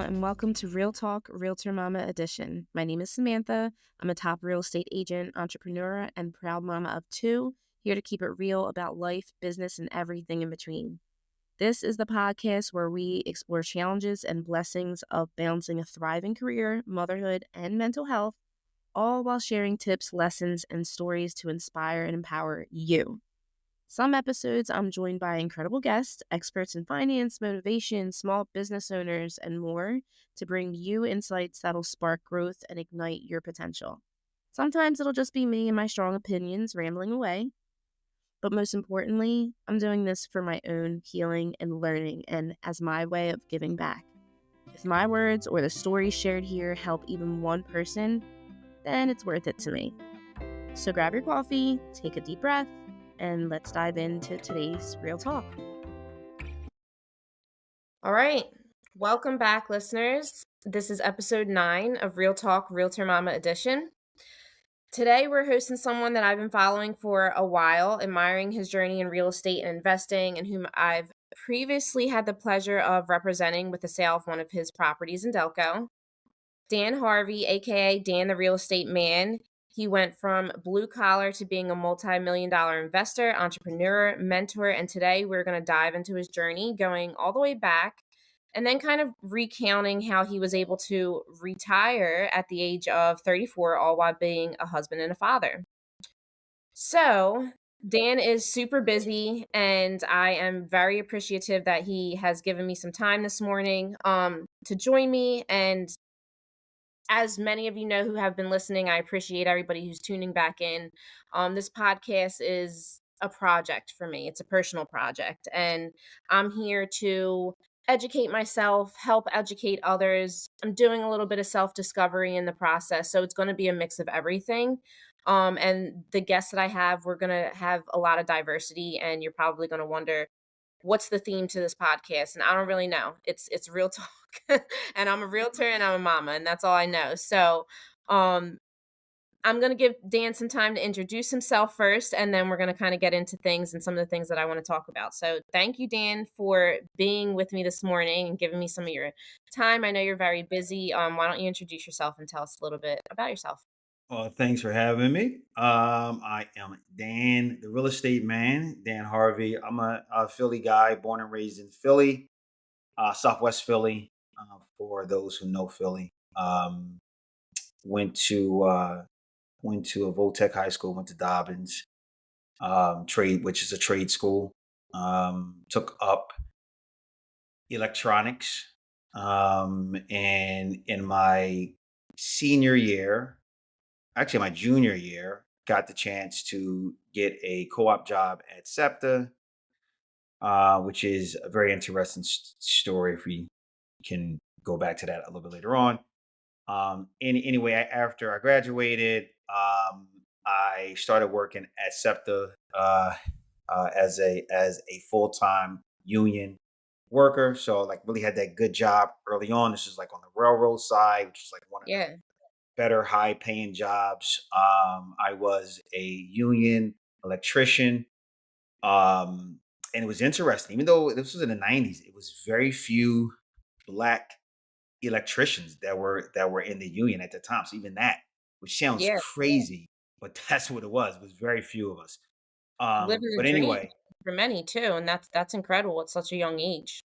and welcome to Real Talk Realtor Mama Edition. My name is Samantha. I'm a top real estate agent, entrepreneur, and proud mama of two, here to keep it real about life, business, and everything in between. This is the podcast where we explore challenges and blessings of balancing a thriving career, motherhood, and mental health, all while sharing tips, lessons, and stories to inspire and empower you. Some episodes, I'm joined by incredible guests, experts in finance, motivation, small business owners, and more to bring you insights that'll spark growth and ignite your potential. Sometimes it'll just be me and my strong opinions rambling away, but most importantly, I'm doing this for my own healing and learning and as my way of giving back. If my words or the stories shared here help even one person, then it's worth it to me. So grab your coffee, take a deep breath, and let's dive into today's Real Talk. All right. Welcome back, listeners. This is episode 9 of Real Talk Realtor Mama Edition. Today, we're hosting someone that I've been following for a while, admiring his journey in real estate and investing, and whom I've previously had the pleasure of representing with the sale of one of his properties in Delco. Dan Harvey, aka Dan the Real Estate Man. He went from blue collar to being a multi-million-dollar investor, entrepreneur, mentor, and today we're going to dive into his journey, going all the way back and then kind of recounting how he was able to retire at the age of 34, all while being a husband and a father. So, Dan is super busy, and I am very appreciative that he has given me some time this morning to join me. And as many of you know who have been listening, I appreciate everybody who's tuning back in. This podcast is a project for me. It's a personal project, and I'm here to educate myself, help educate others. I'm doing a little bit of self-discovery in the process, so it's going to be a mix of everything. And the guests that I have, we're going to have a lot of diversity, and you're probably going to wonder, what's the theme to this podcast? And I don't really know. It's real talk. And I'm a realtor and I'm a mama, and that's all I know. So um I'm going to give Dan some time to introduce himself first, and then we're going to kind of get into things and some of the things that I want to talk about. So thank you, Dan, for being with me this morning and giving me some of your time. I know you're very busy. Why don't you introduce yourself and tell us a little bit about yourself? Well, thanks for having me. I am Dan, the real estate man, Dan Harvey. I'm a Philly guy, born and raised in Philly, Southwest Philly. For those who know Philly, went to a Voltech High School, went to Dobbins trade, which is a trade school. Took up electronics, and in my senior year, actually my junior year, got the chance to get a co-op job at SEPTA, which is a very interesting story if we can go back to that a little bit later on. Anyway, after I graduated, I started working at SEPTA as a full-time union worker. So like really had that good job early on. This is like on the railroad side, which is like one of the Yeah. better high paying jobs. I was a union electrician. And it was interesting, even though this was in the 90s, it was very few black electricians that were in the union at the time. So even that, which sounds Yeah. crazy, but that's what it was. It was very few of us. Living the But dream anyway, for many too. And that's incredible at such a young age.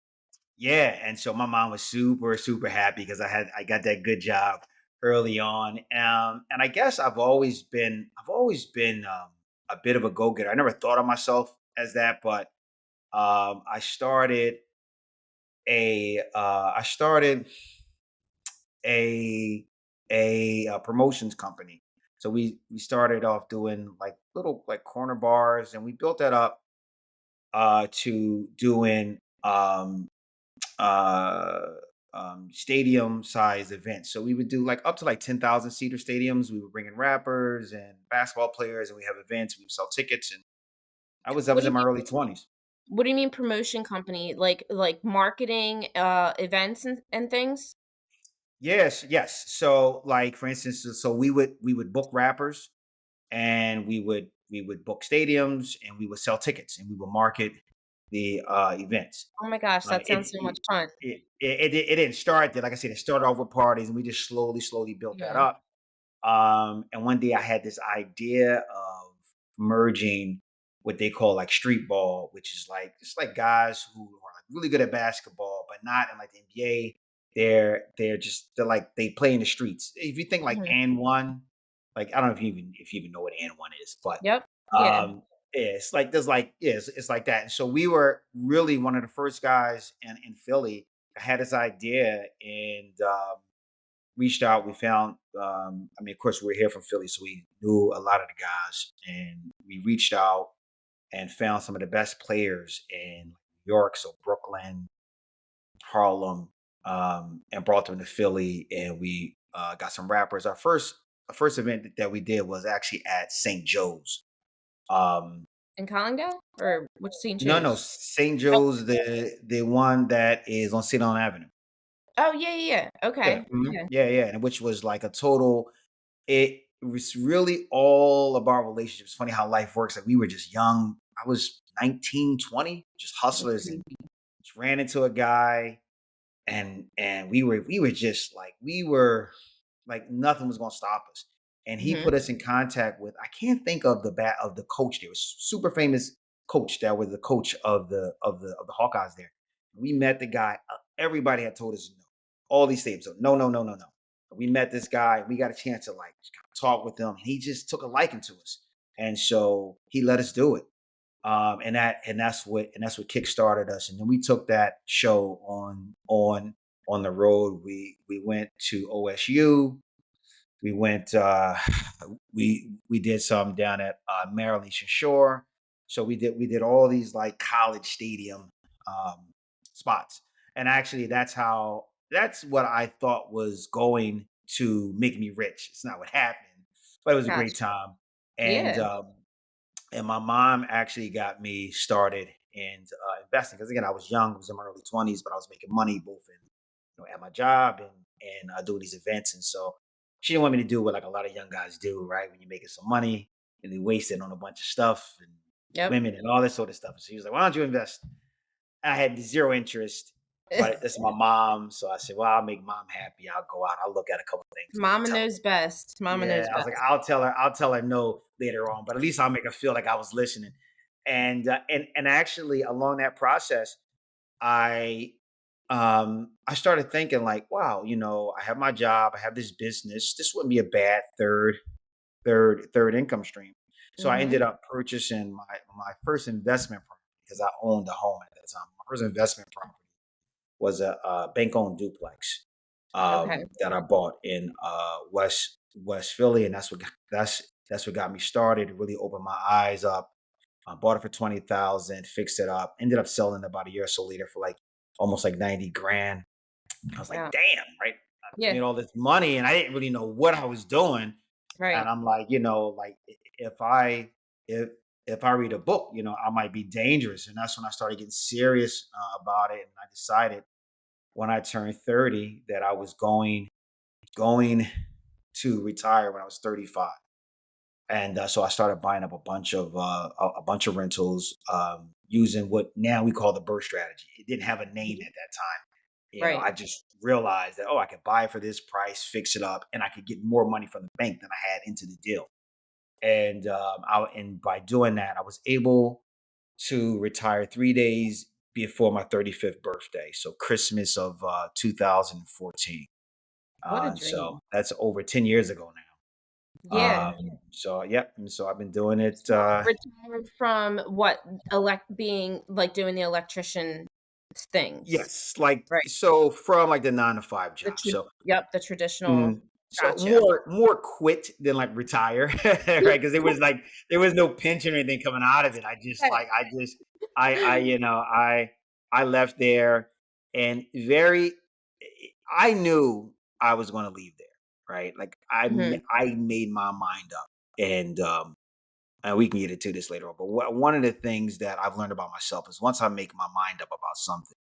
yeah. And so my mom was super, super happy because I got that good job early on. And I guess I've always been a bit of a go-getter. I never thought of myself as that, but I started a promotions company. So we started off doing like little like corner bars, and we built that up to doing uh, stadium size events. So we would do like up to like 10,000 seater stadiums. We would bring in rappers and basketball players, and we have events. We would sell tickets, and I What do was you in my mean? early 20s. What do you mean promotion company? Like marketing, events and things? Yes, yes. So like for instance, so we would book rappers, and we would book stadiums, and we would sell tickets, and we would market the events. Oh my gosh, Um, that it sounds so much it fun. it didn't start there. Like I said, it started off with parties, and we just slowly built that Mhm, up. And one day I had this idea of merging what they call like street ball, which is like it's like guys who are like really good at basketball, but not in like the NBA. They're like they play in the streets. If you think like mhm. and one, like I don't know if you even know what and one is, but Yep. Yeah. um yeah, it's like there's like yeah, it's like that. And so we were really one of the first guys in Philly that had this idea and reached out. We found, I mean, of course, we're here from Philly, so we knew a lot of the guys, and we reached out and found some of the best players in New York, so Brooklyn, Harlem, and brought them to Philly, and we got some rappers. Our first event that we did was actually at St. Joe's. Um, In Collingdale? Or which scene no, shows? St. Oh, Joe's, the one that is on Ceylon Avenue. oh, yeah, yeah, yeah. Yeah, Okay. Yeah. yeah, and which was like a total. It was really all about relationships. Funny how life works. Like we were just young. I was 19, 20, just That's hustlers, and crazy. just ran into a guy, and we were just like we were like nothing was gonna stop us. And he Mhm. put us in contact with I can't think of the coach there. It was super famous coach that was the coach of the Hawkeyes there. We met the guy. Everybody had told us no. All these states, so no, no, no, no, no. We met this guy. We got a chance to like just kinda talk with him. And he just took a liking to us, and so he let us do it. And that's what kickstarted us. And then we took that show on the road. We went to OSU. We went. We did some down at Maryland Eastern Shore. So we did all these like college stadium um, spots. And actually, that's what I thought was going to make me rich. It's not what happened, but it was a great Gotcha. time. And Yeah. my mom actually got me started in investing because again I was young, I was in my early 20s, but I was making money both in at my job and doing these events. And so she didn't want me to do what like a lot of young guys do, right? When you're making some money and they waste it on a bunch of stuff and Yep. women and all this sort of stuff. So she was like, "Why don't you invest?" I had zero interest, but this is my mom, so I said, "Well, I'll make mom happy. I'll go out. I'll look at a couple things and I'll Mama tell her." knows best. Mama Yeah, knows I was like, best. I'll tell her no later on, but at least I'll make her feel like I was listening. And actually along that process, I I started thinking like, wow, I have my job, I have this business. This wouldn't be a bad third income stream. So I ended Mhm. up purchasing my first investment property because I owned a home at that time. My first investment property was a bank-owned duplex Okay. that I bought in West Philly, and that's what got me started. It really opened my eyes up. I bought it for 20,000, fixed it up, ended up selling it about a year or so later for like almost like 90 grand. I was like, Yeah. damn, right? I Yeah. made all this money and I didn't really know what I was doing. And Right. I'm like, like if I read a book, I might be dangerous. And that's when I started getting serious about it. And I decided when I turned 30 that I was going to retire when I was 35. And so I started buying up a bunch of rentals using what now we call the burst strategy. It didn't have a name Mhm. at that time. Right. I just realized that I could buy it for this price, fix it up, and I could get more money from the bank than I had into the deal. And by doing that, I was able to retire 3 days before my 35th birthday, so Christmas of 2014. What a So dream. that's over 10 years ago now. Yeah. So yep, and so I've been doing it. So retired from what being like doing the electrician things. Yes, like Right. so from like the 9 to 5 job. So Yep, the traditional. mm, so Gotcha. more quit than like retire, right? Because there was no pension or anything coming out of it. I just Right. like I left there and I knew I was going to leave there, right? Like Mhm. I made my mind up, and we can get into this later on. But one of the things that I've learned about myself is once I make my mind up about something,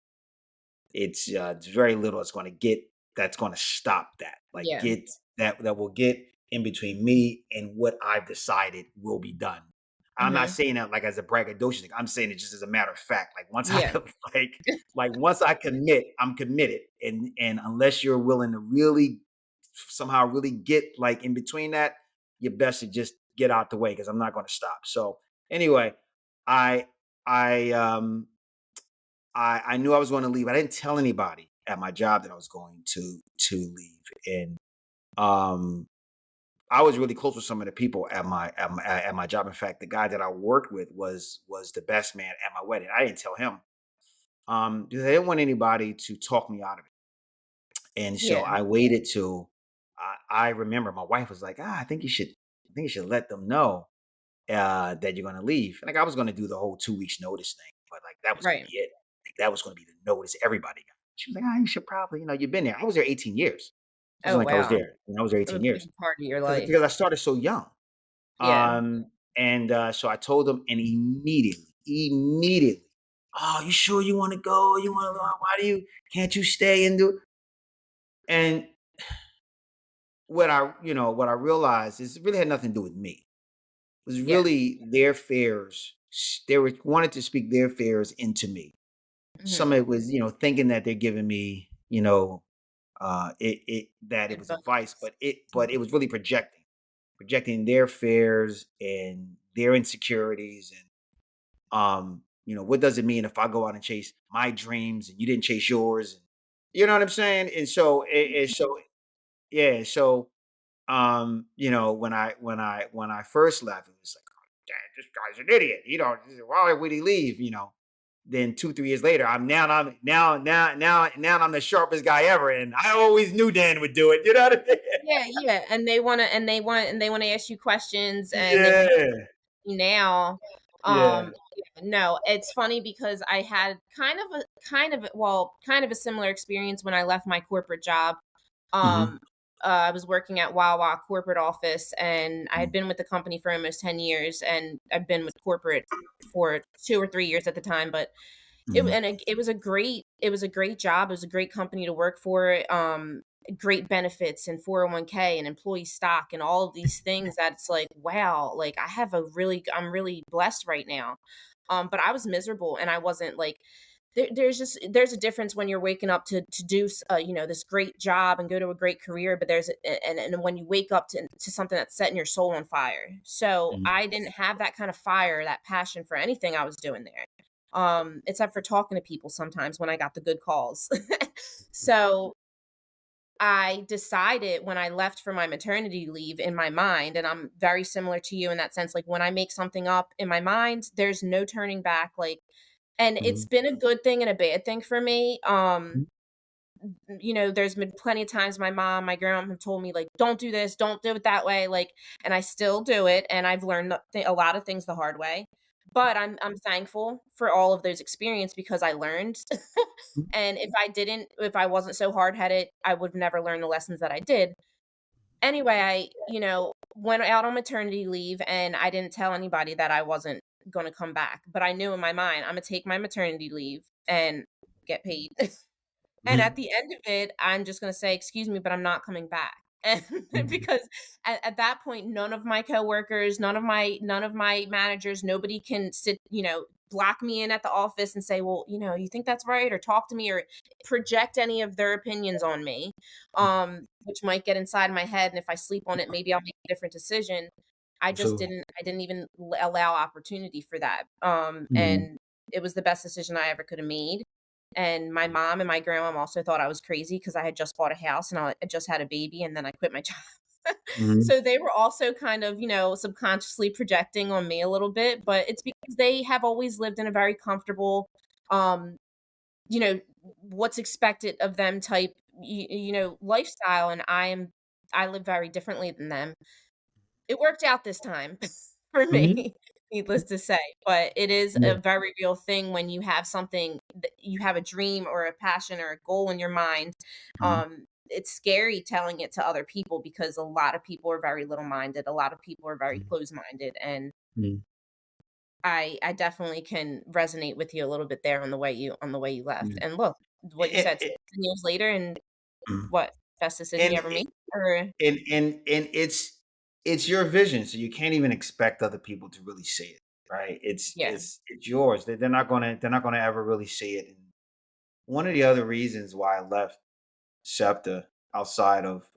it's very little that's going to stop that. Like Yeah. get that will get in between me and what I've decided will be done. I'm not Mhm. saying that like as a braggadocious thing. I'm saying it just as a matter of fact. Like once I Yeah. like once I commit, I'm committed. And unless you're willing to really somehow really get like in between that, you're best to just get out the way because I'm not going to stop. So anyway, I I I knew I was going to leave. I didn't tell anybody at my job that I was going to leave. And um I was really close with some of the people at my job. In fact, the guy that I worked with was the best man at my wedding. I didn't tell him because I didn't want anybody to talk me out of it. And so Yeah. I waited till I remember my wife was like, I think you should let them know that you're going to leave. And like I was going to do the whole 2 weeks notice thing, but like that was going to Right. be it. Like, that was going to be the notice everybody got. She was like, you should probably, you've been there. I was there 18 years. It Oh, wasn't like I was wow. there. I was there A 18 big years part of your because life. I started so young. Yeah. And so I told him, and immediately, oh, you sure you want to go? You want to? Why can't you stay and do? And what I realized is it really had nothing to do with me. It was Yeah. really their fears. They were wanted to speak their fears into me. Some Mhm. of it was, thinking that they're giving me, it that it was advice, Advice. but it was really projecting their fears and their insecurities. And what does it mean if I go out and chase my dreams and you didn't chase yours? And you know what I'm saying? And so yeah, so when I first left, it was like, oh, dad, this guy's an idiot. Why would he leave? Then 2, 3 years later, now I'm the sharpest guy ever. And I always knew Dan would do it. You know what I mean? Yeah, yeah, and they wanna ask you questions, and they want Yeah. now, Yeah. yeah, no, it's funny because I had kind of a similar experience when I left my corporate job. Hmm. Um, I was working at Wawa corporate office, and I had Hmm. been with the company for almost 10 years, and I've been with corporate for 2 or 3 years at the time, but Hmm. it was a great job, it was a great company to work for, great benefits and 401k and employee stock and all of these things that it's like, wow, like I'm really blessed right now. But I was miserable and I wasn't like there's a difference when you're waking up to do this great job and go to a great career, but and when you wake up to something that's setting your soul on fire. So Hmm. I didn't have that kind of fire, that passion for anything I was doing there, except for talking to people sometimes when I got the good calls. So I decided when I left for my maternity leave in my mind, and I'm very similar to you in that sense, like when I make something up in my mind, there's no turning back. Like, and it's Hmm. been a good thing and a bad thing for me. There's been plenty of times my mom, my grandma have told me like, "Don't do this, don't do it that way," like, and I still do it, and I've learned a lot of things the hard way. But I'm thankful for all of those experience because I learned. And if I wasn't so hard headed, I would never learn the lessons that I did. Anyway, went out on maternity leave, and I didn't tell anybody that I wasn't going to come back. But I knew in my mind, I'm gonna take my maternity leave and get paid. And at Hmm. the end of it, I'm just gonna say, "Excuse me, but I'm not coming back." And Hmm. because at that point, none of my coworkers, none of my managers, nobody can block me in at the office and say, "Well, you think that's right," or talk to me or project any of their opinions on me, which might get inside my head. And if I sleep on it, maybe I'll make a different decision. Absolutely. I didn't even allow opportunity for that. Hmm. And it was the best decision I ever could have made. And my mom and my grandmom also thought I was crazy because I had just bought a house and I just had a baby and then I quit my job. Hmm. So they were also kind of, subconsciously projecting on me a little bit, but it's because they have always lived in a very comfortable, um, you know, what's expected of them type, lifestyle. And I live very differently than them. It worked out this time for Hmm. me, needless to say, but it is a Yeah. very real thing when you have something that you have a dream or a passion or a goal in your mind. Hmm. It's scary telling it to other people because a lot of people are very little-minded, a lot of people are very close-minded, and Hmm. I definitely can resonate with you a little bit there on the way you left. Hmm. And look, what you said, 10 years later and what, best decision and you ever made? Or and it's your vision, so you can't even expect other people to really see it. right? Yeah, It's yours. They're not gonna ever really see it. And one of the other reasons why I left SEPTA outside of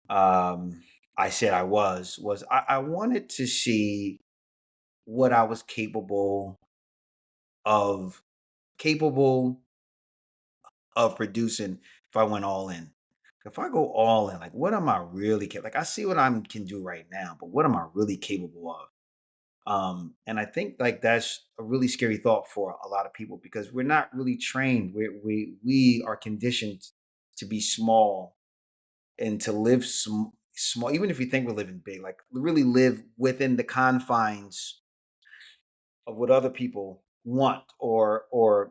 I said was I wanted to see what I was of capable of producing if I went all in. If I go all in, like what am I really like I see what I can do right now, but what am I really capable of? And I think like that's a really scary thought for a lot of people because we're not really trained. We are conditioned to be small and to live small, even if you think we're living big, like really live within the confines of what other people want or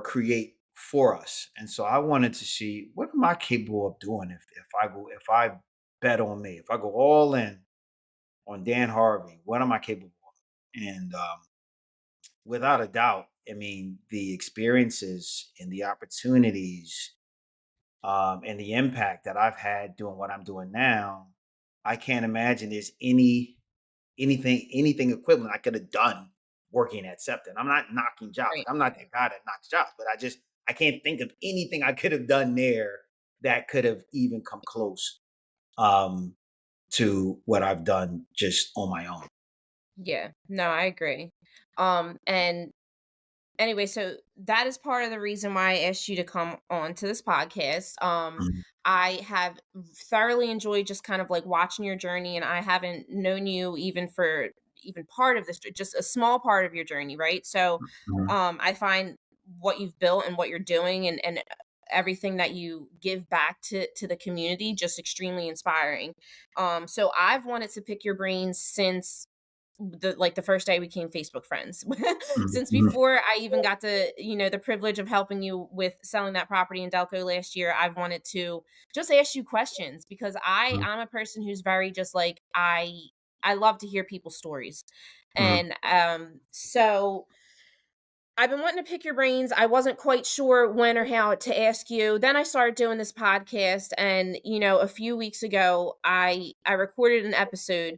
create for us. And so I wanted to see what am I capable of doing if I bet on me, if I go all in on Dan Harvey, what am I capable of? And without a doubt, I mean, the experiences and the opportunities and the impact that I've had doing what I'm doing now, I can't imagine there's anything equivalent I could have done working at Septon. I'm not knocking jobs. right. Like I'm not that guy that knocks jobs, but I can't think of anything I could have done there that could have even come close um, to what I've done just on my own. Yeah. No, I agree. And anyway, so that is part of the reason why I asked you to come on to this podcast. Mhm, I have thoroughly enjoyed just kind of like watching your journey, and I haven't known you even for even part of this, just a small part of your journey, right? So, mhm, I find what you've built and what you're doing, and everything that you give back to the community just extremely inspiring. So I've wanted to pick your brains since the first day we became Facebook friends. mhm, Since mhm, before I even got to, the privilege of helping you with selling that property in Delco last year, I've wanted to just ask you questions because mhm, I'm a person who's very just like I love to hear people's stories. mhm, And so I've been wanting to pick your brains. I wasn't quite sure when or how to ask you. Then I started doing this podcast, and a few weeks ago I recorded an episode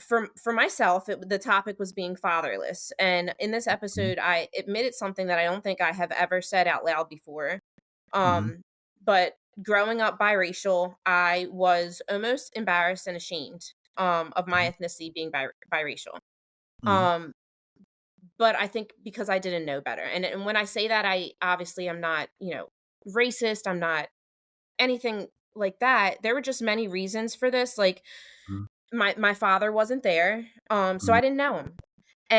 for myself. The topic was being fatherless, and in this mhm, episode I admitted something that I don't think I have ever said out loud before. mhm, But growing up biracial, I was almost embarrassed and ashamed of my mhm, ethnicity being biracial. mhm, um but I think because I didn't know better, and when I say that, I obviously I'm not racist, I'm not anything like that. There were just many reasons for this, like mhm, my father wasn't there, so I didn't know him.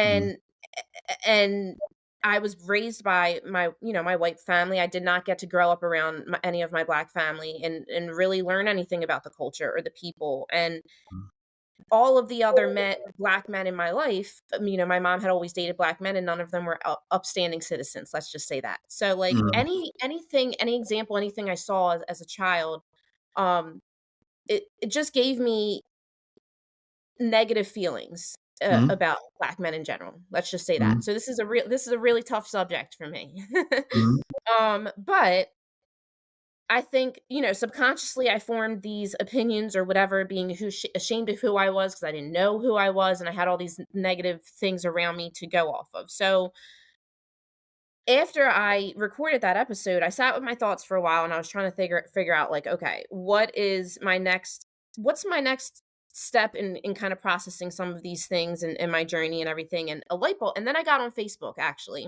mhm, And I was raised by my white family. I did not get to grow up around any of my black family and really learn anything about the culture or the people. And all of the other black men in my life, my mom had always dated black men, and none of them were upstanding citizens. Let's just say that. So, like mhm, any example, anything I saw as a child, um, it just gave me negative feelings, mhm, about black men in general. Let's just say mhm, that. So this is a really tough subject for me. mhm, But I think, subconsciously I formed these opinions or whatever, being ashamed of who I was because I didn't know who I was, and I had all these negative things around me to go off of. So after I recorded that episode, I sat with my thoughts for a while, and I was trying to figure out, like, okay, what's my next step in kind of processing some of these things in my journey and everything. And a light bulb, and then I got on Facebook actually,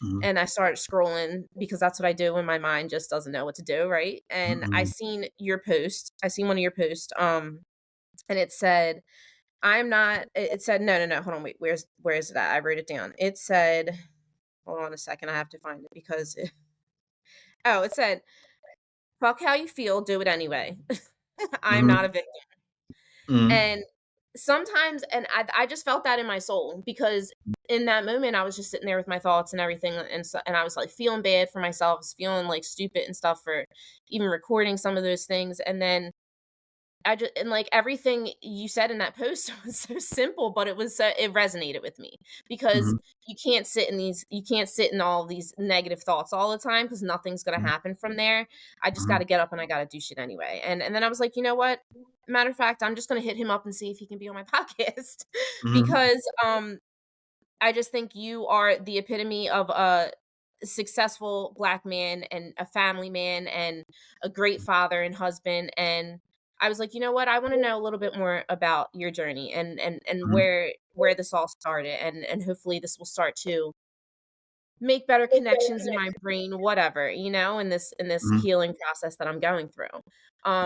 mhm, and I started scrolling because that's what I do when my mind just doesn't know what to do, right? And mhm, I seen one of your posts, and it said, it said, no, hold on, wait, where is it at? I wrote it down. It said, hold on a second, I have to find it because oh, it said, "Fuck how you feel, do it anyway." I'm not mhm, a victim. mhm, And sometimes, and I just felt that in my soul because in that moment I was just sitting there with my thoughts and everything, and I was like feeling bad for myself, I was feeling like stupid and stuff for even recording some of those things. And then like everything you said in that post was so simple, but it resonated with me because mhm, you can't sit in all these negative thoughts all the time because nothing's gonna mhm, happen from there. I just got mhm, to get up and I got to do shit anyway. And then I was like, you know what? matter of fact, I'm just gonna hit him up and see if he can be on my podcast Mhm. because, I just think you are the epitome of a successful Black man and a family man and a great father and husband, and I was like, "You know what? I wanna know a little bit more about your journey and Mhm. where this all started, and hopefully this will start to make better connections in my brain, whatever, in this Mhm. healing process that I'm going through."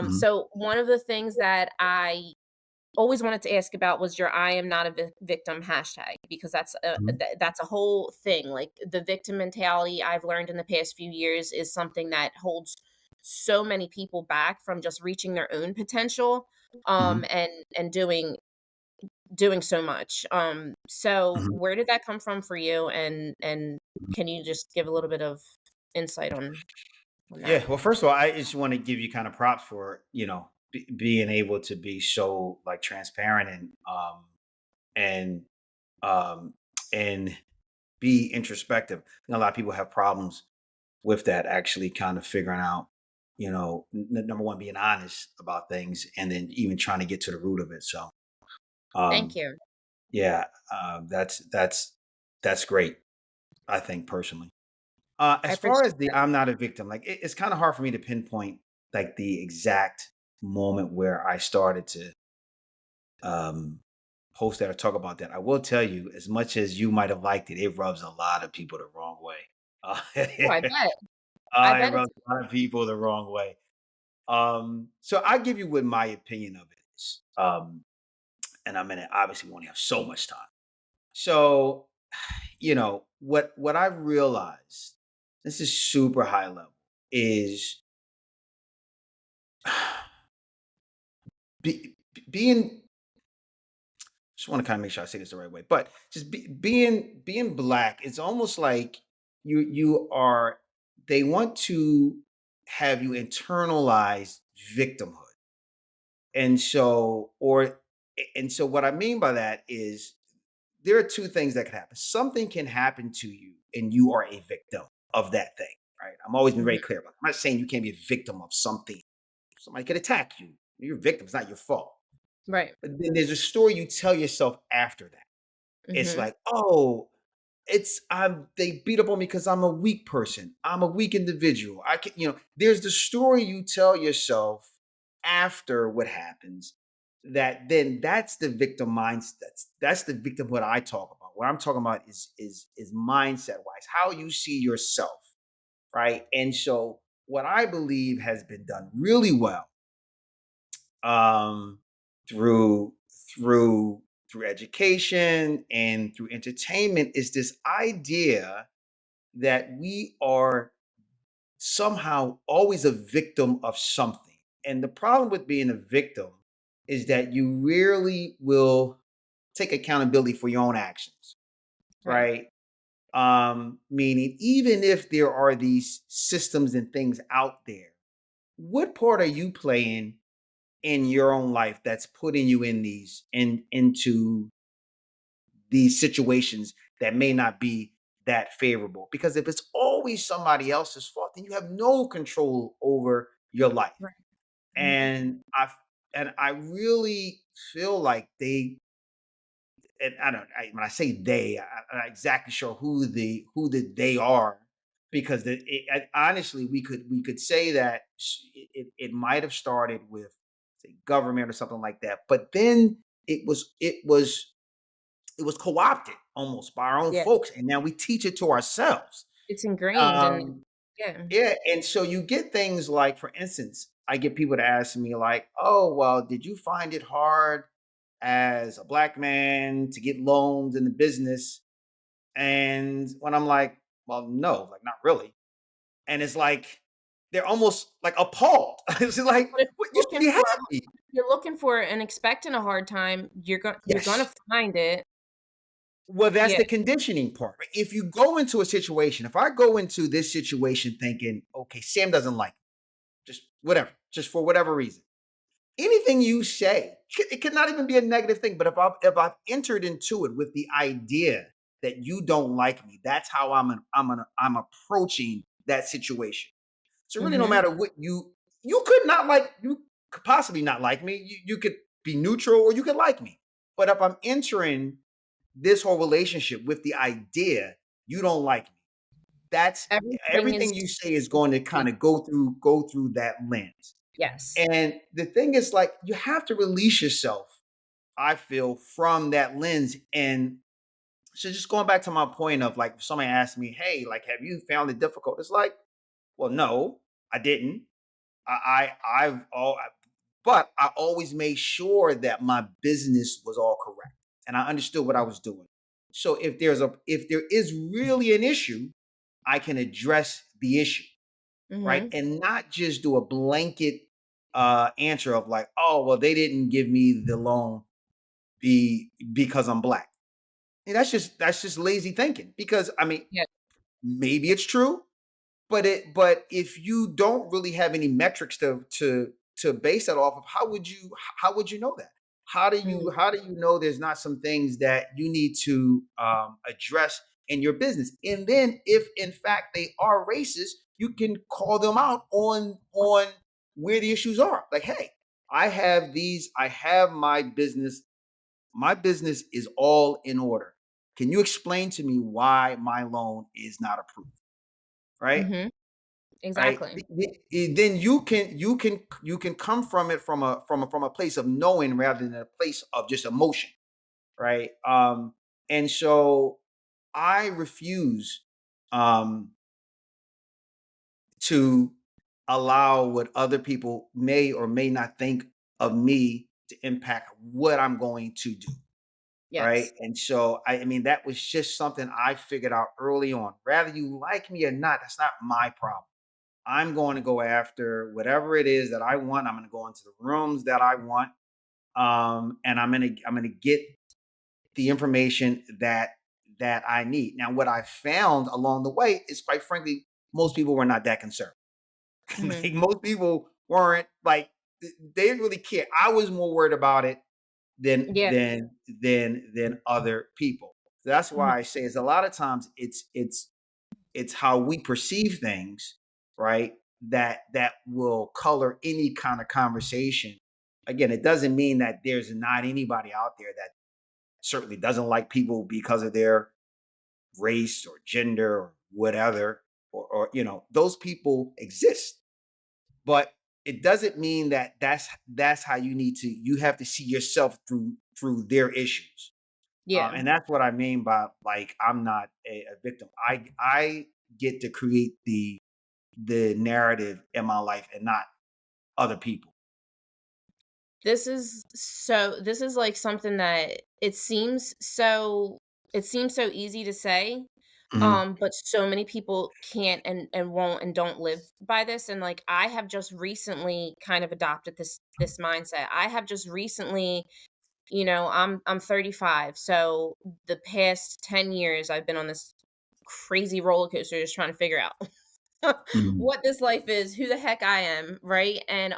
Mhm. So one of the things that I always wanted to ask about was your "I am not a victim" hashtag because Mhm. that's a whole thing. Like the victim mentality I've learned in the past few years is something that holds so many people back from just reaching their own potential Mhm. and doing so much. So Mhm. where did that come from for you and can you just give a little bit of insight on that? Yeah. Well, first of all, I just want to give you kind of props for being able to be so like transparent and um and be introspective. A lot of people have problems with that, actually kind of figuring out, number one, being honest about things, and then even trying to get to the root of it. So, Thank um, you. yeah, that's great. I think personally. I As far appreciate as the I'm not a victim, like it's kind of hard for me to pinpoint like the exact moment where I started to um, post that or talk about that. I will tell you, as much as you might have liked it, it rubs a lot of people the wrong way. Oh, I bet. I It bet it's rubs a lot of people the wrong way. So I give you what my opinion of it is. And I'm gonna obviously we only have so much time. So, what I've realized, this is super high level, is being, just want to kind of make sure I say this the right way, but just being black, it's almost like you are, they want to have you internalize victimhood. And so, what I mean by that is there are two things that can happen. Something can happen to you and you are a victim of that thing, right? I'm always been very Mhm. clear about it. I'm not saying you can't be a victim of something. Somebody could attack you. You're a victim. It's not your fault. Right. But then there's a story you tell yourself after that. It's Mhm. like, oh, they beat up on me because I'm a weak person. I'm a weak individual. I can, there's the story you tell yourself after what happens, that then that's the victim mindset. That's the victim what I talk about. What I'm talking about is mindset wise, how you see yourself, right? And so what I believe has been done really well, um, through through through education and through entertainment, is this idea that we are somehow always a victim of something. And the problem with being a victim is that you rarely will take accountability for your own actions, Right. right? Meaning, even if there are these systems and things out there, what part are you playing in your own life that's putting you into these situations that may not be that favorable? Because if it's always somebody else's fault, then you have no control over your life. Right. Mhm. And I really feel like and when I say they, I'm not exactly sure who the they are, because honestly, we could say that it might have started with, say, government or something like that, but then it was co-opted almost by our own Yeah. folks, and now we teach it to ourselves. It's ingrained and Um, yeah. yeah, and so you get things like, for instance, I get people to ask me like, "Oh, well, did you find it hard as a black man to get loans in the business?" And when I'm like, "Well, no, like not really." And it's like they're almost like appalled. It's like, But if "What? you're You should be looking for happy." if you're looking for and expecting a hard time, you're gonna Yes. find it. Well, that's Yeah. the conditioning part. Right? If you go into a situation, if I go into this situation thinking, okay, Sam doesn't like me, just whatever, just for whatever reason, anything you say, it could not even be a negative thing. But if I've entered into it with the idea that you don't like me, that's how I'm approaching that situation. So really, no Mhm. matter what you could not like you. could possibly not like me. You could be neutral or you could like me. But if I'm entering this whole relationship with the idea you don't like me, that's Everything is everything you say is going to kind of go through that lens. yes. And the thing is, like, you have to release yourself, I feel, from that lens. And so just going back to my point of, like, if somebody asked me, hey, like, have you found it difficult? It's like, well, no, I didn't. I've all, but I always made sure that my business was all correct and I understood what I was doing. So if there is really an issue, I can address the issue, right? Mhm. And not just do a blanket answer of like, oh, well, they didn't give me the loan because I'm black. And that's just lazy thinking. Because I mean, Yeah. maybe it's true, but if you don't really have any metrics to base that off of, how would you know that? Mm. How do you know there's not some things that you need to address in your business? And then if in fact they are racist, you can call them out on where the issues are. Like, hey, I have my business is all in order. Can you explain to me why my loan is not approved? Right? Mhm. Right? Exactly. Then you can come from it from a place of knowing rather than a place of just emotion, right? And so I refuse um to allow what other people may or may not think of me to impact what I'm going to do. Right. Yes. And so, I mean, that was just something I figured out early on. Rather you like me or not, that's not my problem. I'm going to go after whatever it is that I want. I'm going to go into the rooms that I want. And I'm gonna get the information that I need. Now, what I found along the way is, quite frankly, most people were not that concerned. Mhm. Like, most people weren't like, they didn't really care. I was more worried about it than Yeah. other people. So that's Mhm. why I say is a lot of times it's how we perceive things, right? That will color any kind of conversation. Again, it doesn't mean that there's not anybody out there that certainly doesn't like people because of their race or gender or whatever, or those people exist. But it doesn't mean that that's how you have to see yourself through their issues. Yeah. And that's what I mean by, like, I'm not a victim. I get to create the narrative in my life and not other people. This is like something that it seems so easy to say, Mhm, but so many people can't and won't and don't live by this. And like I have just recently kind of adopted this mindset. I have just recently, I'm 35. So the past 10 years I've been on this crazy roller coaster just trying to figure out mhm, what this life is, who the heck I am, right? And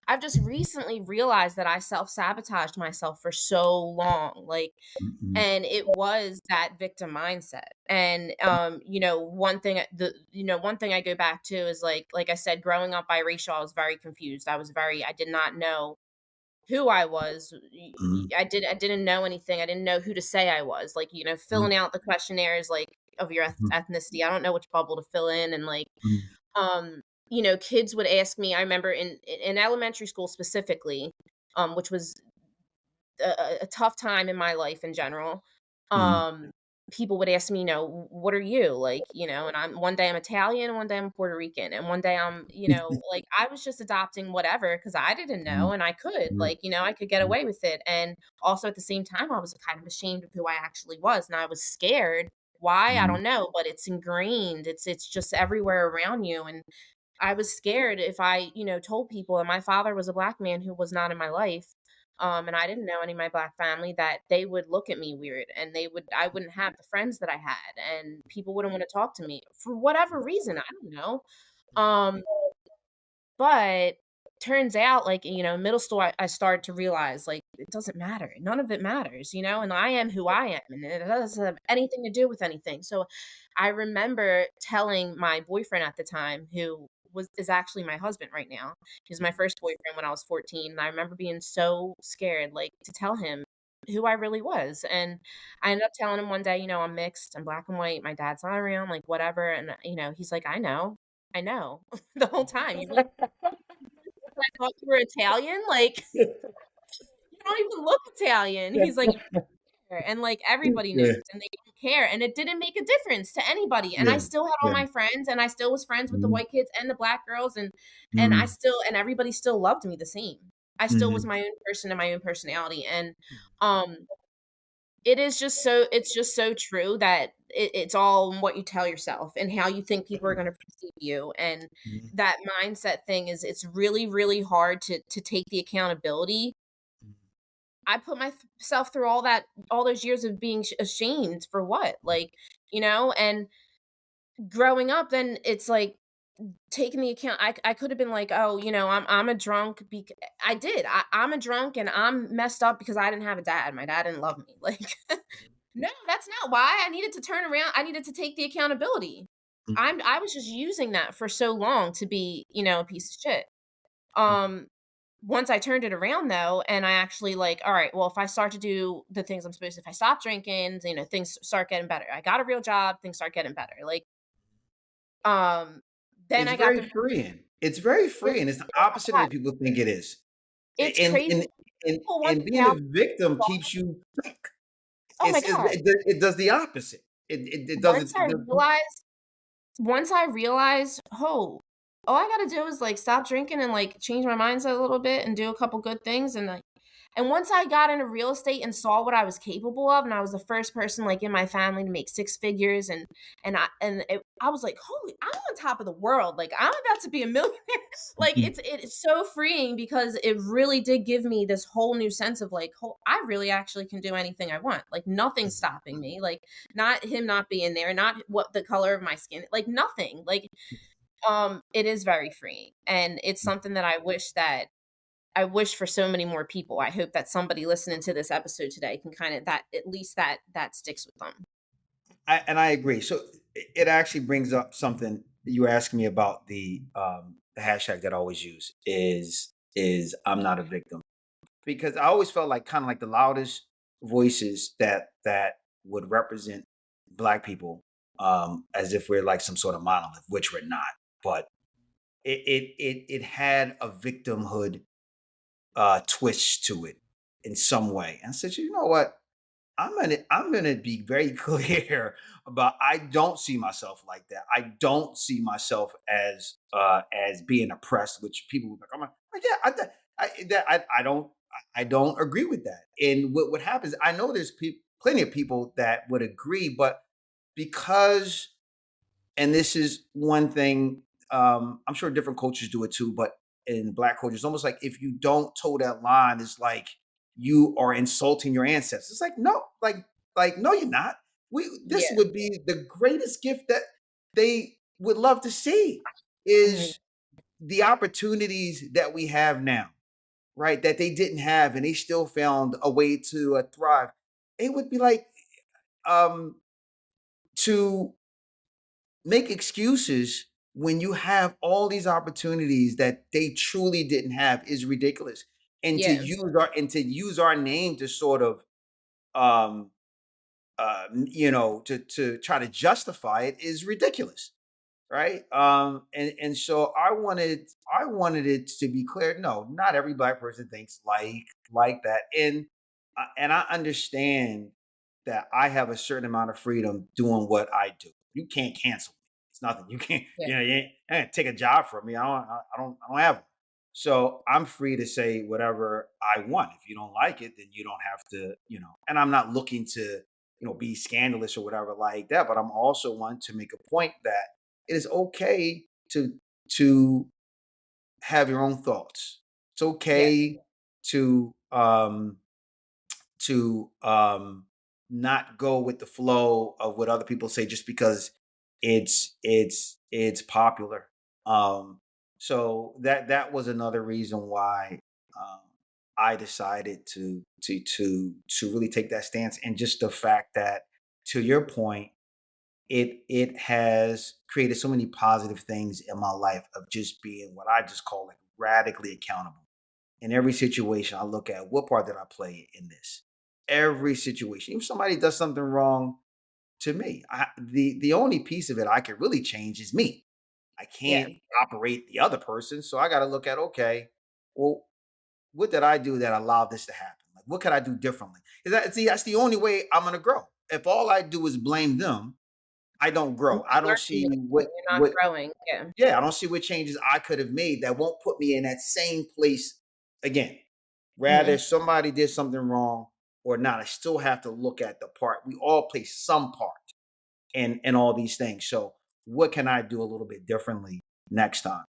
I've just recently realized that I self-sabotaged myself for so long. Like mhm, and it was that victim mindset. And one thing I go back to is like I said, growing up biracial, I was very confused. I did not know who I was. mhm, I didn't know anything. I didn't know who to say I was. Like, mhm, filling out the questionnaires like of your mhm, ethnicity. I don't know which bubble to fill in and like mhm, kids would ask me. I remember in elementary school specifically, which was a tough time in my life in general. mhm, Um, People would ask me, "What are you?" Like, and I'm one day I'm Italian, one day I'm Puerto Rican, and one day I'm, like I was just adopting whatever because I didn't know mhm, and I could, mhm, like, I could get away with it. And also at the same time, I was kind of ashamed of who I actually was, and I was scared. Why? I mhm, don't know, but it's ingrained. It's just everywhere around you. And I was scared if I, told people, and my father was a black man who was not in my life, and I didn't know any of my black family, that they would look at me weird and I wouldn't have the friends that I had and people wouldn't want to talk to me for whatever reason. I don't know. Um, but turns out, like, middle school, I started to realize, like, it doesn't matter. None of it matters, and I am who I am, and it doesn't have anything to do with anything. So I remember telling my boyfriend at the time, who was is actually my husband right now. He was my first boyfriend when I was 14, and I remember being so scared, like, to tell him who I really was, and I ended up telling him one day, "I'm mixed, I'm black and white, my dad's not around, like, whatever," and, he's like, I know," the whole time. "You really I thought you were Italian? Like, you don't even look Italian." He's like, and, like, everybody knows, Yeah, and they don't care, and it didn't make a difference to anybody, and I yeah, still had all yeah. my friends, and I still was friends with the Mhm, white kids and the black girls, and I mhm, still and everybody still loved me the same. I still was mhm, my own person and my own personality, and, um, it's just so true that it's all in what you tell yourself and how you think people are gonna perceive you, and mhm, that mindset thing is it's really, really hard to take the accountability. mhm, I put myself through all those years of being ashamed for what? Like, and growing up, then it's like taking the account. I could have been like, oh, I'm a drunk. I did. I'm a drunk and I'm messed up because I didn't have a dad. My dad didn't love me. Like, no, that's not why. I needed to turn around. I needed to take the accountability. mhm, I was just using that for so long to be, a piece of shit. mhm. Um, Once I turned it around though, and I actually like, all right, well, if I start to do the things I'm supposed to, if I stop drinking, things start getting better. I got a real job, things start getting better. Like, um, then It's I got very the freeing. It's very it, freeing. It's the oh opposite of my what god, people think it is. it's And crazy. and and People want and the being a down. victim keeps you stuck. Oh my god. It does the opposite. It Once doesn't I it does realized Once I realized, "Oh, all I gotta do is, like, stop drinking and, like, change my mindset a little bit and do a couple good things," and once I got into real estate and saw what I was capable of, and I was the first person, like, in my family to make 6 figures, I was like, "Holy, I'm on top of the world, like, I'm about to be a millionaire." Like, Mhm, it's so freeing because it really did give me this whole new sense of, like, I really actually can do anything I want, like, nothing's stopping me, like, not him not being there, not what the color of my skin, like, nothing, like, it is very freeing, and it's mhm. something that I wish for so many more people. I hope that somebody listening to this episode today can kinda that at least that sticks with them. I agree. So it actually brings up something you were asking me about the hashtag that I always use is I'm not a victim. Because I always felt like kind of like the loudest voices that would represent black people as if we're like some sort of monolith, which we're not. But it had a victimhood twist to it in some way. And I said, you know what? I'm gonna be very clear about I don't see myself like that. I don't see myself as being oppressed, which people would be like, like yeah, I don't agree with that. And what happens, I know there's plenty of people that would agree, but because and this is one thing, I'm sure different cultures do it too, but in black culture, it's almost like if you don't toe that line, it's like you are insulting your ancestors. It's like, no, no, you're not. This Yeah. would be the greatest gift that they would love to see Mhm. is the opportunities that we have now, right? That they didn't have and they still found a way to thrive. It would be like um to make excuses when you have all these opportunities that they truly didn't have is ridiculous. And Yeah. to use our name to sort of um to try to justify it is ridiculous, right? And so I wanted it to be clear. No, not every black person thinks like that, and I understand that I have a certain amount of freedom doing what I do. You can't cancel me. It's nothing. You can't. Yeah. You ain't take a job from me. I don't have one. So I'm free to say whatever I want. If you don't like it, then you don't have to. And I'm not looking to be scandalous or whatever like that. But I'm also one to make a point that it is okay to have your own thoughts. It's Yeah. okay to to not go with the flow of what other people say just because it's popular. Um, so that was another reason why um, I decided to really take that stance, and just the fact that, to your point, it has created so many positive things in my life of just being what I just call like radically accountable. In every situation, I look at what part did I play in this? Every situation. If somebody does something wrong to me, the only piece of it I can really change is me. I Yeah. can't operate the other person. So I got to look at, okay, well, what did I do that allowed this to happen? Like, what could I do differently? See, that's the only way I'm going to grow. If all I do is blame them, I don't You're grow. I don't see learning it, but you're not growing. Yeah. yeah, I don't see what changes I could have made that won't put me in that same place again. Rather, Mhm. somebody did something wrong or not, I still have to look at the part. We all play some part in all these things. So, what can I do a little bit differently next time?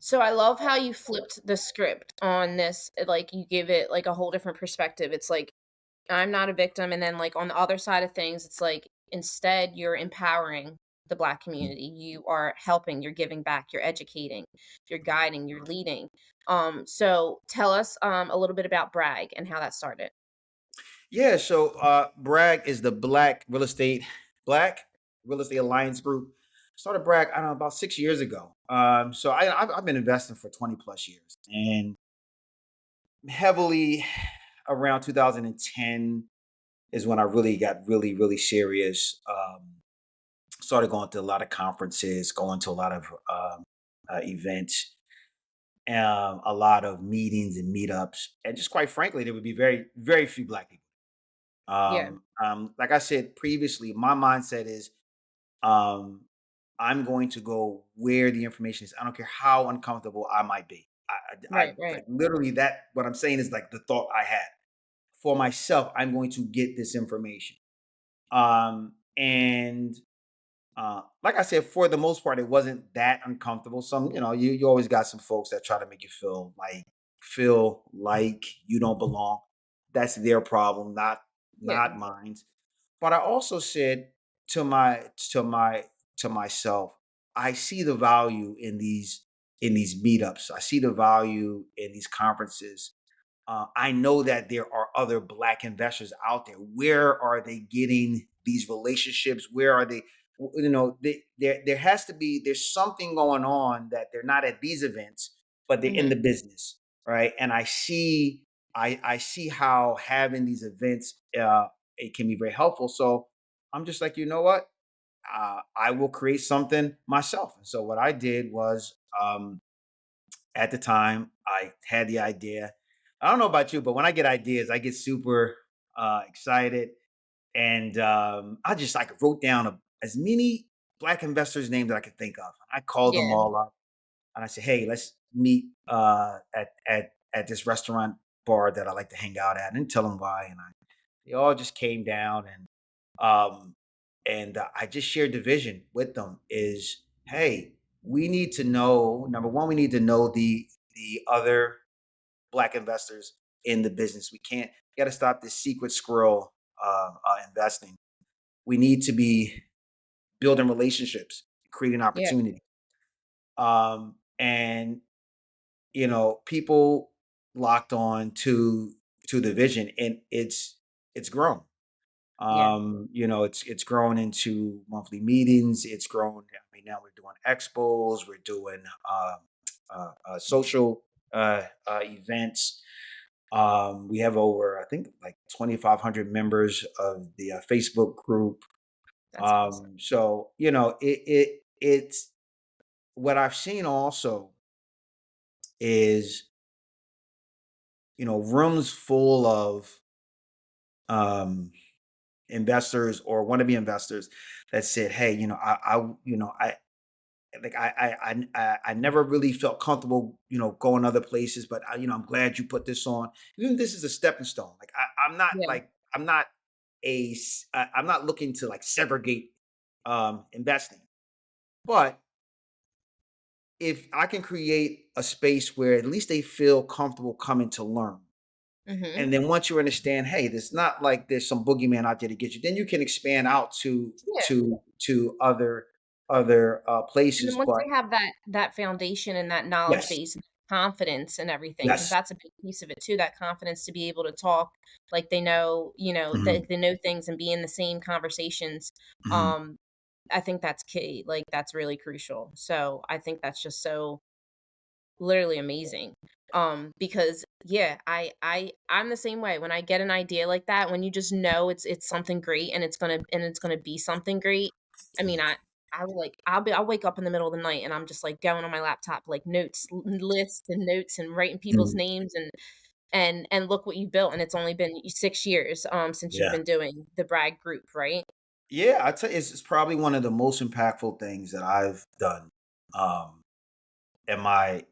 So I love how you flipped the script on this, like, you give it, like, a whole different perspective. It's like, I'm not a victim, and then, like, on the other side of things, it's like, instead, you're empowering the Black community. You are helping, you're giving back, you're educating, you're guiding, you're leading. So tell us, a little bit about Bragg and how that started. Yeah, so Bragg is the Black Real Estate Alliance Group. Started Bragg, I don't know, about 6 years ago. So I've been investing for 20 plus years, and heavily around 2010 is when I really got really serious. Started going to a lot of conferences, going to a lot of events, a lot of meetings and meetups, and just quite frankly, there would be very few Black people. Yeah. Like I said previously, my mindset is um, I'm going to go where the information is. I don't care how uncomfortable I might be. Right, right. Like literally that. What I'm saying is like the thought I had for myself. I'm going to get this information. And like I said, for the most part, it wasn't that uncomfortable. You always got some folks that try to make you feel like you don't belong. That's their problem, Yeah. not mine. But I also said to my to my to myself, I see the value in these meetups. I see the value in these conferences. I know that there are other Black investors out there. Where are they getting these relationships? Where are they? There has to be. There's something going on that they're not at these events, but they're in Mhm. the business, right? And I see how having these events it can be very helpful. So I'm just like, you know what? I will create something myself. And so what I did was at the time, I had the idea. I don't know about you, but when I get ideas, I get super excited, and I just like wrote down as many Black investors' names that I could think of. I called them Yeah. all up, and I said, "Hey, let's meet at this restaurant bar that I like to hang out at," and tell them why. They all just came down, um, and I just shared the vision with them. Is hey, we need to know, number one, we need to know the other Black investors in the business. We can't got to stop this secret squirrel investing. We need to be building relationships, creating Yeah. opportunity. And people locked on to the vision, and it's grown. Yeah. It's grown into monthly meetings. It's grown. I mean, now we're doing expos. We're doing social events. We have over, I think, like 2,500 members of the Facebook group. That's awesome. So it's what I've seen also is rooms full of um, investors or wannabe investors that said, "Hey, I never really felt comfortable, going other places, but I'm glad you put this on. Even this is a stepping stone. Like Yeah. I'm not I'm not looking to like segregate investing, but if I can create a space where at least they feel comfortable coming to learn, Mhm. and then once you understand, hey, there's not like there's some boogeyman out there to get you, then you can expand out Yeah. to other And places. then once But they have that foundation and that knowledge yes, base, confidence and everything, because Yes. that's a big piece of it too, that confidence to be able to talk like they know, Mhm, they know things and be in the same conversations. mhm. Um, I think that's key. Like that's really crucial. So I think that's just so literally amazing. Because yeah, I'm the same way. When I get an idea like that, when you just know it's something great and it's gonna be something great. I mean, I will like I'll wake up in the middle of the night and I'm just like going on my laptop like lists and notes and writing people's Mhm. names and look what you built, and it's only been 6 years since you've Yeah. been doing the brag group, right? Yeah, I tell you, it's probably one of the most impactful things that I've done, um, in my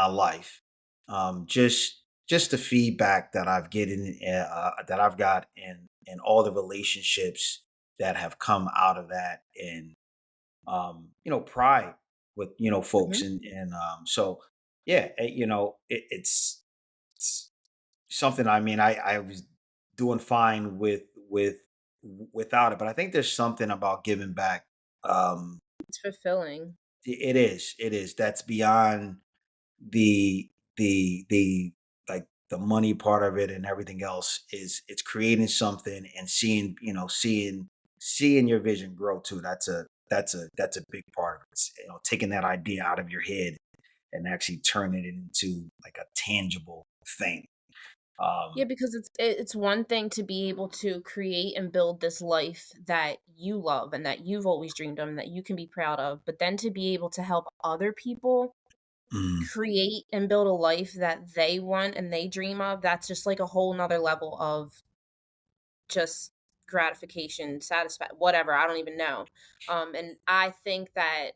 life. Just the feedback that that I've got in all the relationships that have come out of that, and pride with folks, Mhm. so yeah, it's something. I mean, I was doing fine without it, but I think there's something about giving back. Um, It's fulfilling. it is that's beyond the the like the money part of it, and everything else is it's creating something and seeing your vision grow too. That's a big part of it. It's, taking that idea out of your head and actually turning it into like a tangible thing. Yeah, um because it's one thing to be able to create and build this life that you love and that you've always dreamed of and that you can be proud of, but then to be able to help other people mm, create and build a life that they want and they dream of, that's just like a whole nother level of just gratification, satisfy whatever, I don't even know. And I think that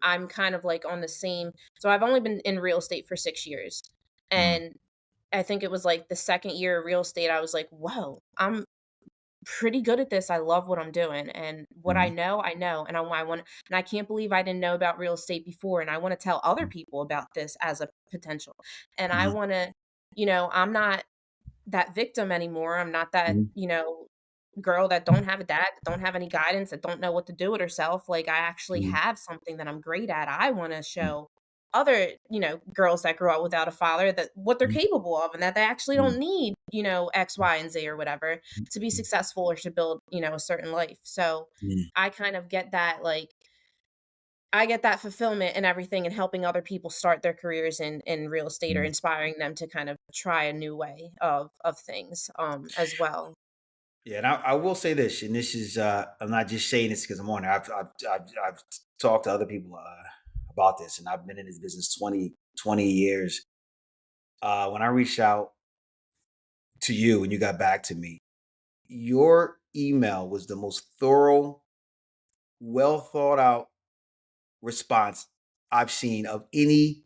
I'm kind of like on the same, so I've only been in real estate for 6 years. mm, And I think it was like the second year of real estate, I was like, whoa, I'm pretty good at this. I love what I'm doing. And what mm, I know. And I want, and I can't believe I didn't know about real estate before. And I want to tell other mm, people about this as a potential. And I mm, want to, I'm not that victim anymore. I'm not that, mm, girl that don't have a dad, that don't have any guidance, that don't know what to do with herself. Like I actually mm, have something that I'm great at. I want to mm, show other, girls that grew up without a father that what they're mm, capable of and that they actually don't mm, need, X, Y, and Z or whatever to be mm, successful or to build, a certain life. So mm, I kind of get that like I get that fulfillment and everything and helping other people start their careers in real estate or mm. inspiring them to kind of try a new way of things as well. Yeah, and I will say this, and this is I'm not just saying this because I'm on it. I've talked to other people about this, and I've been in this business 20 years. When I reached out to you and you got back to me, your email was the most thorough, well thought out response I've seen of any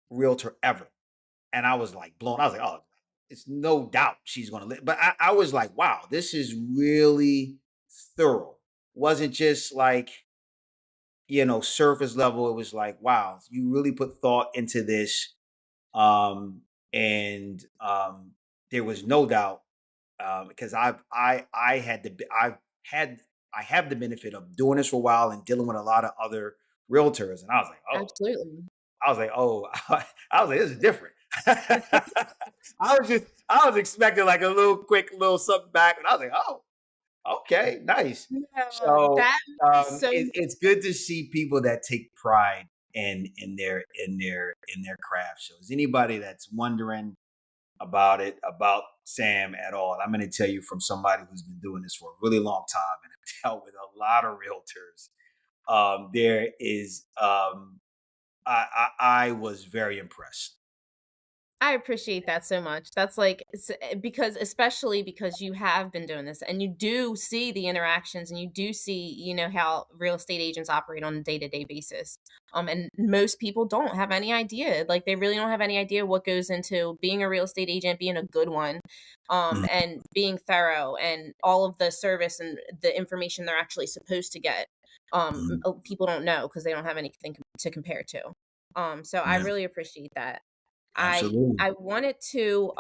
realtor ever. And I was like blown. I was like, oh, it's no doubt she's going to live. But I was like, wow, this is really thorough. Wasn't just like, surface level. It was like, wow, you really put thought into this. And there was no doubt, because had I have the benefit of doing this for a while and dealing with a lot of other realtors, and Absolutely. I was like, oh, I was like, this is different. I was expecting like a little quick little something back, and I was like, oh, okay, nice. Yeah, So that would be so it's good to see people that take pride in their craft. So, is anybody that's wondering about Sam at all, I'm going to tell you from somebody who's been doing this for a really long time and have dealt with a lot of realtors. There is I was very impressed. I appreciate that so much. That's like because especially because you have been doing this and you do see the interactions and you do see, how real estate agents operate on a day-to-day basis. And most people don't have any idea. Like they really don't have any idea what goes into being a real estate agent, being a good one, Mm, and being thorough and all of the service and the information they're actually supposed to get. mm, People don't know because they don't have anything to compare to. So I yeah, really appreciate that. absolutely. I wanted to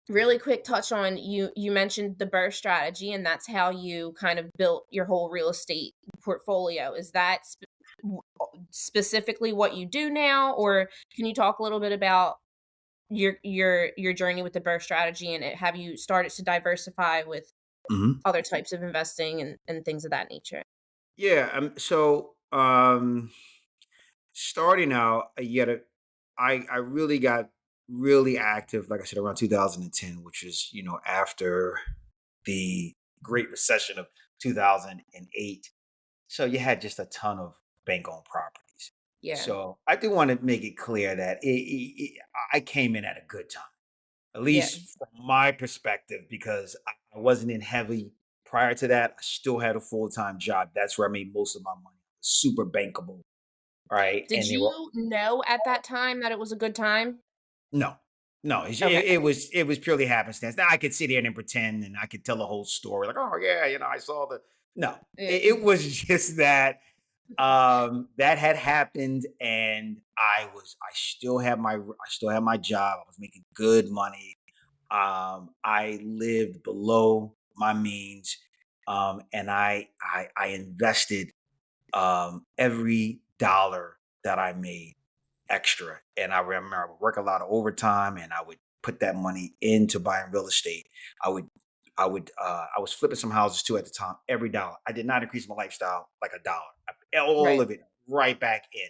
really quick touch on you mentioned the burr strategy and that's how you kind of built your whole real estate portfolio. Is that specifically what you do now, or can you talk a little bit about your journey with the birth strategy, and have you started to diversify with Mhm. other types of investing and things of that nature? Yeah. Starting out, I really got really active, like I said, around 2010, which is after the Great Recession of 2008. So you had just a ton of bank owned properties. Yeah. So I do want to make it clear that I came in at a good time, at Yeah. least from my perspective, because I wasn't in heavy prior to that. I still had a full time job. That's where I made most of my money. Super bankable, right? Did And they were you know at that time that it was a good time? no, no. It, Okay. it was it was purely happenstance. Now I could sit here and pretend, and I could tell the whole story, like, oh yeah, I saw the. No, Yeah. it was just that that had happened, and I still had my job. I was making good money. I lived below my means, and I invested every dollar that I made extra. And I remember I would work a lot of overtime, and I would put that money into buying real estate. I would I was flipping some houses too at the time. Every dollar. I did not increase my lifestyle like a dollar. All Right. of it right back in.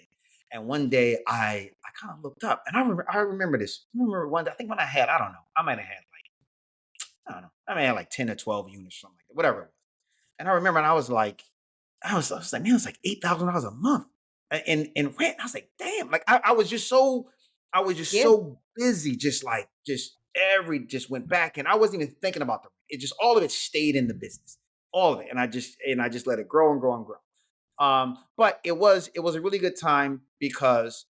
And one day I kind of looked up, and I remember this. I remember one day, I think when I don't know, I might have had like, I don't know, I may have like 10 or 12 units, something like that, whatever it was. And I remember, and I was like, man, it's like $8,000 a month in rent. I was like, damn, like I was just Yeah. so busy, just went back, and I wasn't even thinking about the rent. It just all of it stayed in the business, all of it, and I just let it grow and grow and grow. But it was a really good time because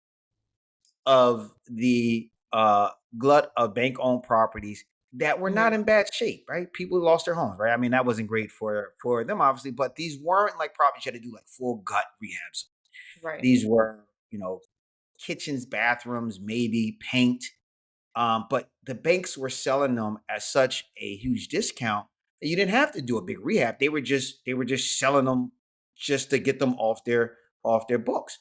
of the glut of bank owned properties that were not Mhm. in bad shape, right? People lost their homes, right? I mean, that wasn't great for them, obviously, but these weren't like properties you had to do like full gut rehabs. Right. These were, kitchens, bathrooms, maybe paint, but the banks were selling them at such a huge discount that you didn't have to do a big rehab. They were just selling them just to get them off their books.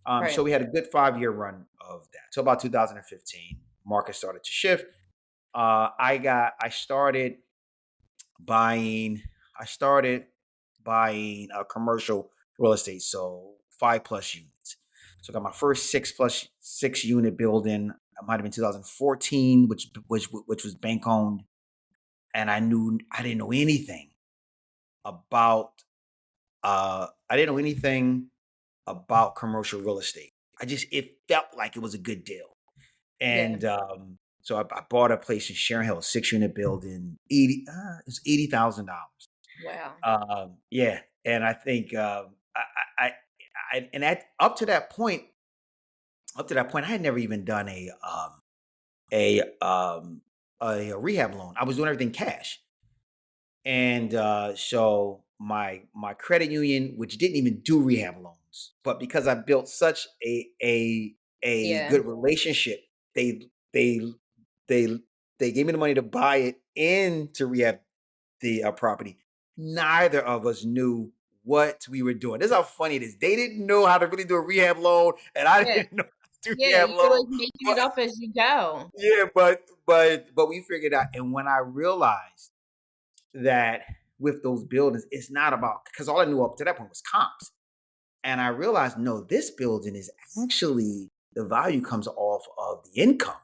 So Right. we had a good 5 year run of that. So about 2015, market started to shift. I buying started buying commercial real estate, so 5+ units. So I got my first 6 unit building. It might have been 2014, which was bank owned, and I didn't know anything about I didn't know anything about commercial real estate. It felt like it was a good deal. Yeah. And so I bought a place in Sharon Hill, 6 unit building, it's $80,000. Wow. Yeah, and I think and at up to that point, I had never even done a um, a rehab loan. I was doing everything cash, and so my credit union, which didn't even do rehab loans, but because I built such a Yeah. good relationship, they they they they gave me the money to buy it and to rehab the property. Neither of us knew what we were doing. This is how funny it is. They didn't know how to really do a rehab loan, and I Yeah. didn't know how to do Yeah, rehab you were, loan. like, making it But up as you go. yeah, but we figured out. And when I realized that with those buildings, it's not about, because all I knew up to that point was comps. And I realized, no, this building is actually, the value comes off of the income.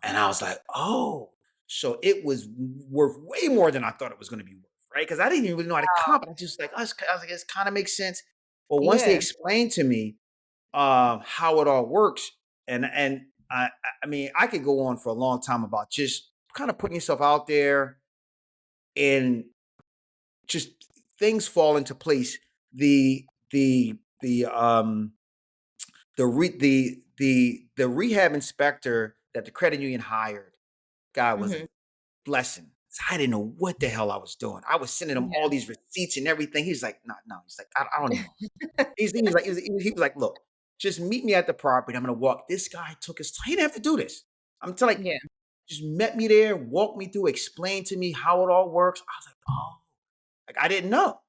And I was like, oh, so it was worth way more than I thought it was going to be worth, right? Because I didn't even really know how to comp. And I was like, it kind of makes sense. But once they Yeah. explained to me how it all works, and I mean, I could go on for a long time about just kind of putting yourself out there, and just things fall into place. The the the the re- the rehab inspector that the credit union hired, guy was a Mhm. blessing. I didn't know what the hell I was doing. I was sending him all Yeah. these receipts and everything. He's like, no, no. He's like, I don't even know. He was like, look, just meet me at the property. I'm gonna walk. This guy took his time. He didn't have to do this. I'm telling, like, Yeah. just met me there, walked me through, explained to me how it all works. I was like, oh, like I didn't know.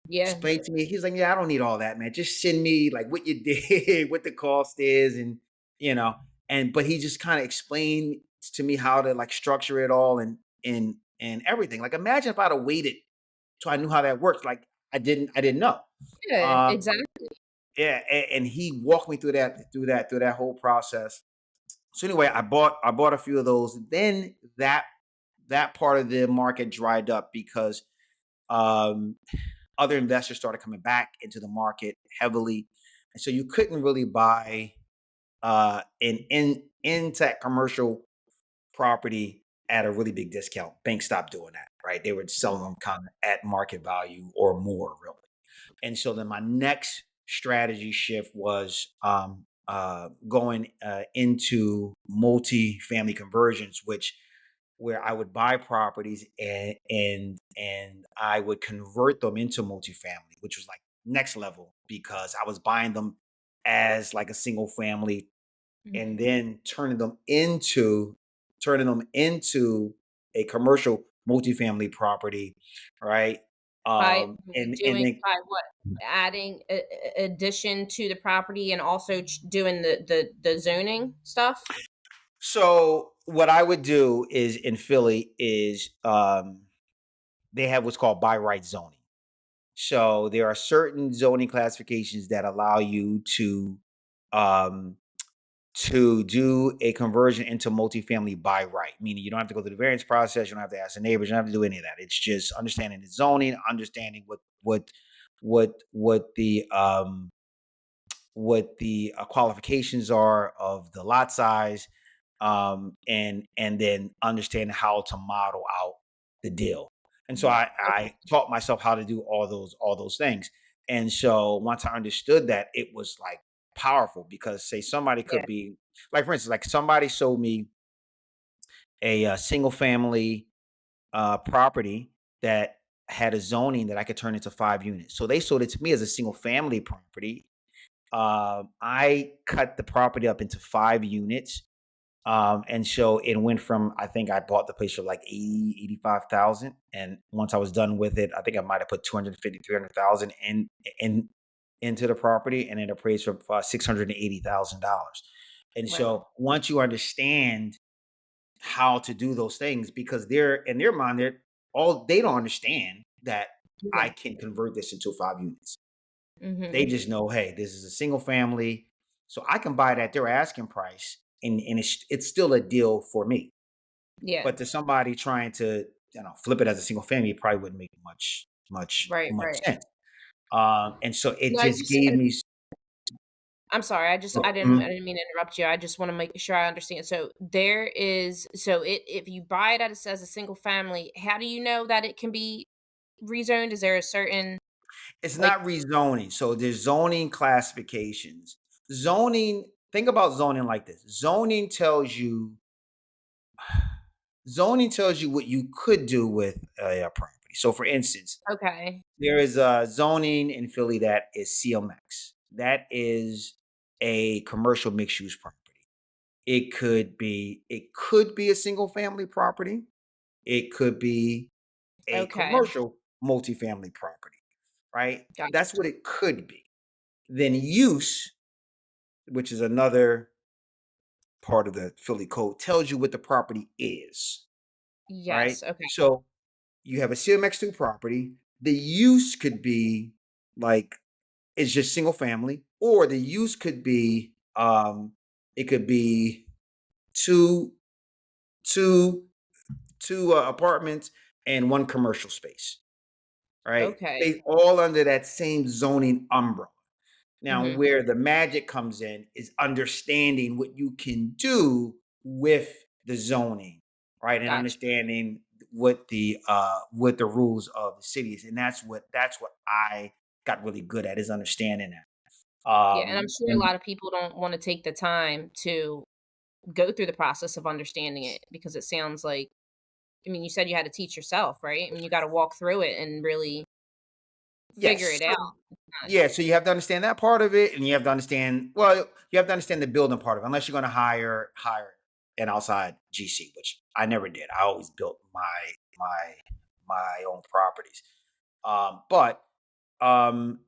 Yeah. explained to me. He's like, "Yeah, I don't need all that, man. Just send me like what you did, what the cost is, and you know." And but he just kind of explained to me how to like structure it all and everything. Like, imagine if I'd have waited till I knew how that worked. Like, I didn't know. Yeah, Um, exactly. yeah, and he walked me through that whole process. So anyway, I bought a few of those. Then that part of the market dried up because um, other investors started coming back into the market heavily, and so you couldn't really buy an intact commercial property at a really big discount. Banks stopped doing that, right? They were selling them kind of at market value or more, really. And so then my next strategy shift was going into multi-family conversions, which where I would buy properties and I would convert them into multifamily, which was like next level because I was buying them as like a single family and Mhm. then turning them into a commercial multifamily property, right? And then By what? Adding addition to the property and also doing the zoning stuff? so what I would do is in Philly is they have what's called by right zoning. So there are certain zoning classifications that allow you um to do a conversion into multifamily by right, meaning you don't have to go through the variance process, you don't have to ask the neighbors, you don't have to do any of that. It's just understanding the zoning, understanding what the qualifications are of the lot size, and then understand how to model out the deal. And so Mhm. I taught myself how to do all those things. And so once I understood that, it was like powerful because say somebody Yeah. could be like, for instance, like somebody sold me a, single family property that had a zoning that I could turn into 5 units. So they sold it to me as a single family property. I cut the property up into 5 units. And so it went from, I think I bought the place for like 80, 85,000. And once I was done with it, I think I might have put 250, 300,000 in into the property and it appraised for $680,000. And Wow. so once you understand how to do those things, because they're in their mind, they don't understand that I Yeah. can convert this into 5 units. They Mhm. just know, hey, this is a single family, so I can buy it at their asking price, and it's still a deal for me. Yeah. But to somebody trying to flip it as a single family, it probably wouldn't make Right, much right. sense. And so it Now you just gave said me. I'm sorry, I Mhm. didn't mean to interrupt you, I just wanna make sure I understand. So there is so it if you buy it as a single family, how do you know that it can be rezoned? Is there a certain, It's like not rezoning. So there's zoning classifications. Zoning. Think about zoning like this. Zoning tells you what you could do with a property. So, for instance, okay, there is a zoning in Philly that is CMX. That is a commercial mixed use property. It could be a single family property. It could be a okay, commercial multifamily property, right? gotcha. That's what it could be. Then use, which is another part of the Philly code, tells you what the property is, right? Yes, okay, So you have a CMX2 property. The use could be like it's just single family, or the use could be it could be two two two apartments and one commercial space, right? okay, They all under that same zoning umbrella. Now, mhm, where the magic comes in is understanding what you can do with the zoning, right? And gotcha. understanding what the rules of the city is. And that's what I got really good at is understanding that. Yeah, and I'm sure a And lot of people don't wanna take the time to go through the process of understanding it because it sounds like I mean, you said you had to teach yourself, right? I mean, you gotta walk through it and really figure yes, it out. Not yeah, so you have to understand that part of it, and you have to understand you have to understand the building part of it, unless you're gonna hire an outside GC, which I never did. I always built my own properties. But um,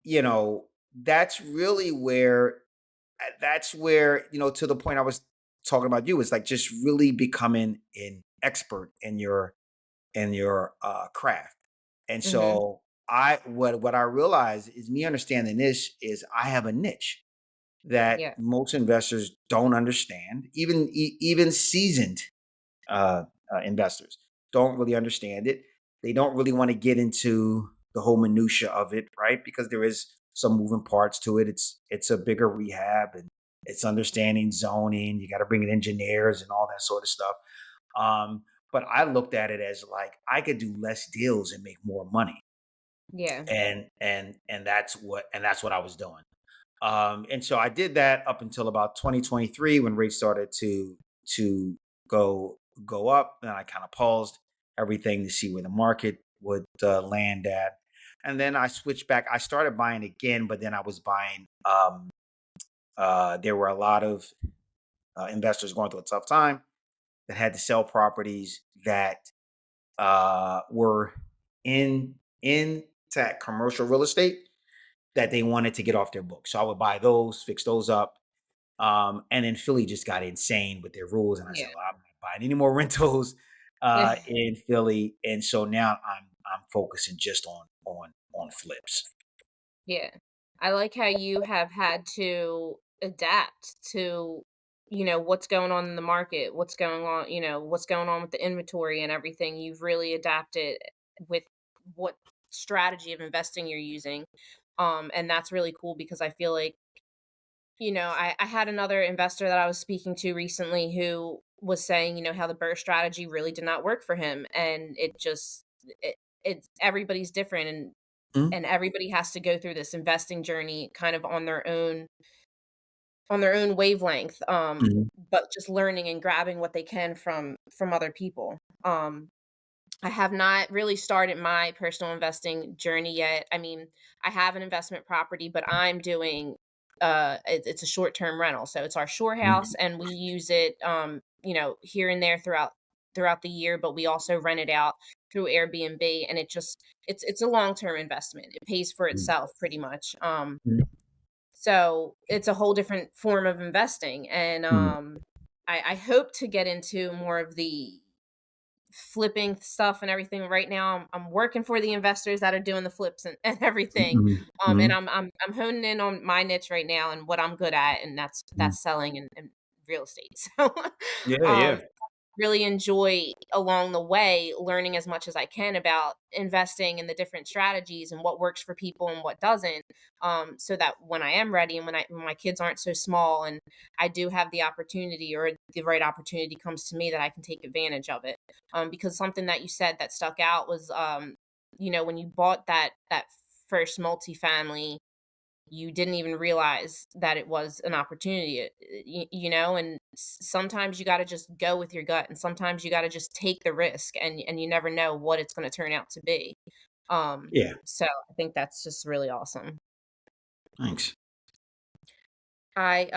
you know, that's really where to the point I was talking about you, is like just really becoming an expert in your craft. And Mhm. so what I realize is, me understanding this, is I have a niche that Yeah. most investors don't understand. Even seasoned uh, investors don't really understand it. They don't really want to get into the whole minutia of it, right? Because there is some moving parts to it. It's a bigger rehab, and it's understanding zoning. You got to bring in engineers and all that sort of stuff. Um, but I looked at it as like I could do less deals and make more money, Yeah. and that's what I was doing. And so I did that up until about 2023, when rates started to go go up. And I kind of paused everything to see where the market would land at. And then I switched back. I started buying again, but then I was buying. There were a lot of investors going through a tough time that had to sell properties that were in that commercial real estate, that they wanted to get off their books. So I would buy those, fix those up. And then Philly just got insane with their rules, and I said, Yeah. "Well, I'm not buying any more rentals in Philly." And so now I'm focusing just on flips. Yeah. I like how you have had to adapt to, what's going on in the market, what's going on, what's going on with the inventory and everything. You've really adapted with what strategy of investing you're using. And that's really cool because I feel like, I had another investor that I was speaking to recently who was saying, how the burst strategy really did not work for him. And it's everybody's different, and Mhm, everybody has to go through this investing journey kind of on their own wavelength, mhm, but just learning and grabbing what they can from other people. I have not really started my personal investing journey yet. I mean, I have an investment property, but I'm doing it's a short-term rental. So it's our shore house mhm, and we use it here and there throughout the year, but we also rent it out through Airbnb, and it's a long-term investment. It pays for mhm, itself pretty much. mhm, So it's a whole different form of investing, and mhm, I hope to get into more of the flipping stuff and everything. Right now, I'm working for the investors that are doing the flips and everything, mhm, and mhm, I'm honing in on my niche right now and what I'm good at, and that's mhm. that's selling and real estate. So, Yeah, um, yeah. really enjoy along the way learning as much as I can about investing and the different strategies and what works for people and what doesn't. So that when I am ready and when my kids aren't so small and I do have the opportunity or the right opportunity comes to me, that I can take advantage of it. Because something that you said that stuck out was, when you bought that first multifamily, you didn't even realize that it was an opportunity, and sometimes you got to just go with your gut, and sometimes you got to just take the risk, and you never know what it's going to turn out to be. Yeah. So I think that's just really awesome. Thanks. I